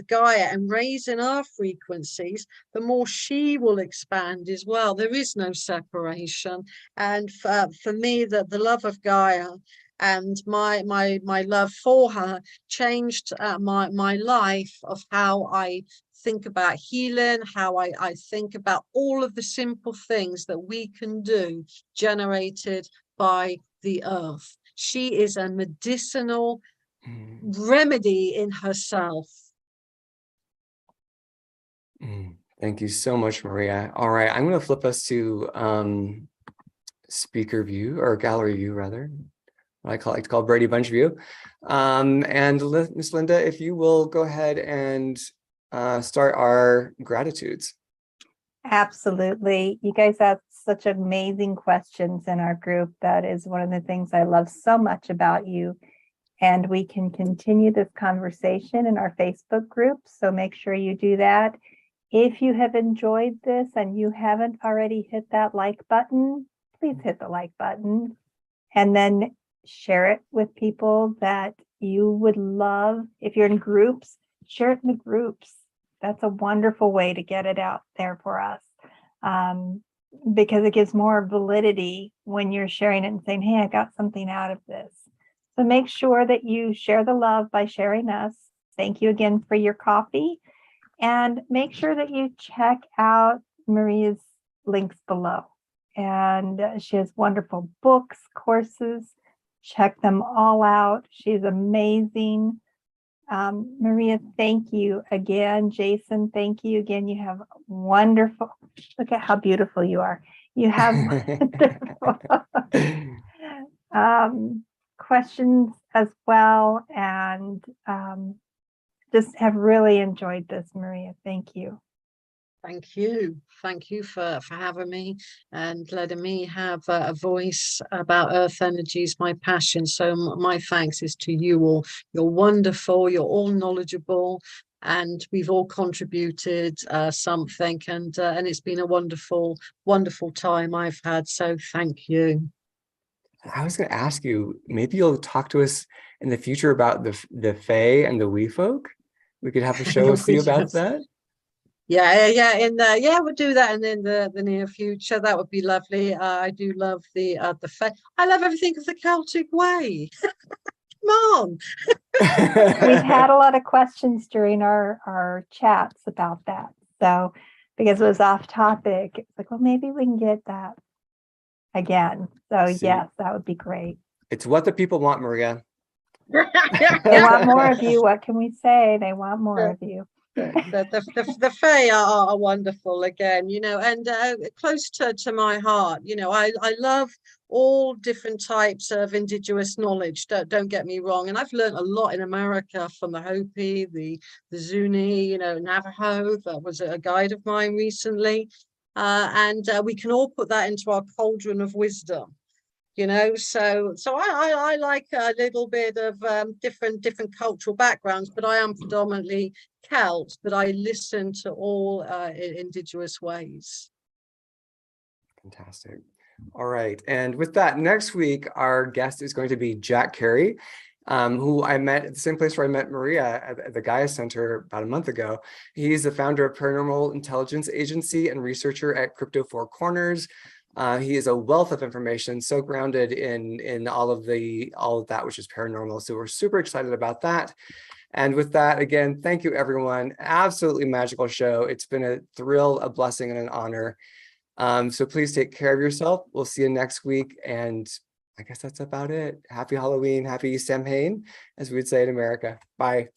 Gaia and raising our frequencies, the more she will expand as well. There is no separation. And for me, the love of Gaia and my love for her changed my life, of how I think about healing, how I think about all of the simple things that we can do generated by the earth. She is a medicinal remedy in herself. Thank you so much, Maria. All right, I'm going to flip us to speaker view, or gallery view rather. I like to call Brady Bunch view. And Miss Linda, if you will go ahead and start our gratitudes. Absolutely. You guys asked such amazing questions in our group. That is one of the things I love so much about you. And we can continue this conversation in our Facebook group. So make sure you do that. If you have enjoyed this and you haven't already hit that like button, please hit the like button. And then share it with people that you would love. If you're in groups, share it in the groups. That's a wonderful way to get it out there for us, because it gives more validity when you're sharing it and saying, hey, I got something out of this. So make sure that you share the love by sharing us. Thank you again for your coffee. And make sure that you check out Maria's links below. And she has wonderful books, courses. Check them all out. She's amazing. Maria, thank you again. Jason, thank you again. You have wonderful, look at how beautiful you are. You have wonderful questions as well. And just have really enjoyed this, Maria. Thank you. Thank you. Thank you for having me and letting me have a voice about earth energies, my passion. So my thanks is to you all. You're wonderful. You're all knowledgeable, and we've all contributed something. And it's been a wonderful, wonderful time I've had. So thank you. I was going to ask you, maybe you'll talk to us in the future about the Fae and the Wee folk. We could have a show with you about that. Yeah, we'll do that in the near future. That would be lovely. I do love the Fae. I love everything of the Celtic way. Come on. We've had a lot of questions during our chats about that. So because it was off topic, it's like, well, maybe we can get that again. So yes, that would be great. It's what the people want, Maria. They want more of you. What can we say? They want more of you. The Fae are wonderful again, you know, and close to my heart. You know, I love all different types of indigenous knowledge. Don't get me wrong, and I've learned a lot in America from the Hopi, the Zuni, you know, Navajo. That was a guide of mine recently, and we can all put that into our cauldron of wisdom. You know, so I like a little bit of different cultural backgrounds, but I am predominantly Celt, but I listen to all indigenous ways. Fantastic. All right. And with that, next week, our guest is going to be Jack Carey, who I met at the same place where I met Maria at the Gaia Center about a month ago. He's the founder of Paranormal Intelligence Agency and researcher at Crypto Four Corners. He is a wealth of information, so grounded in all of that which is paranormal. So we're super excited about that. And with that, again, thank you, everyone. Absolutely magical show. It's been a thrill, a blessing, and an honor. So please take care of yourself. We'll see you next week. And I guess that's about it. Happy Halloween, happy Samhain, as we would say in America. Bye.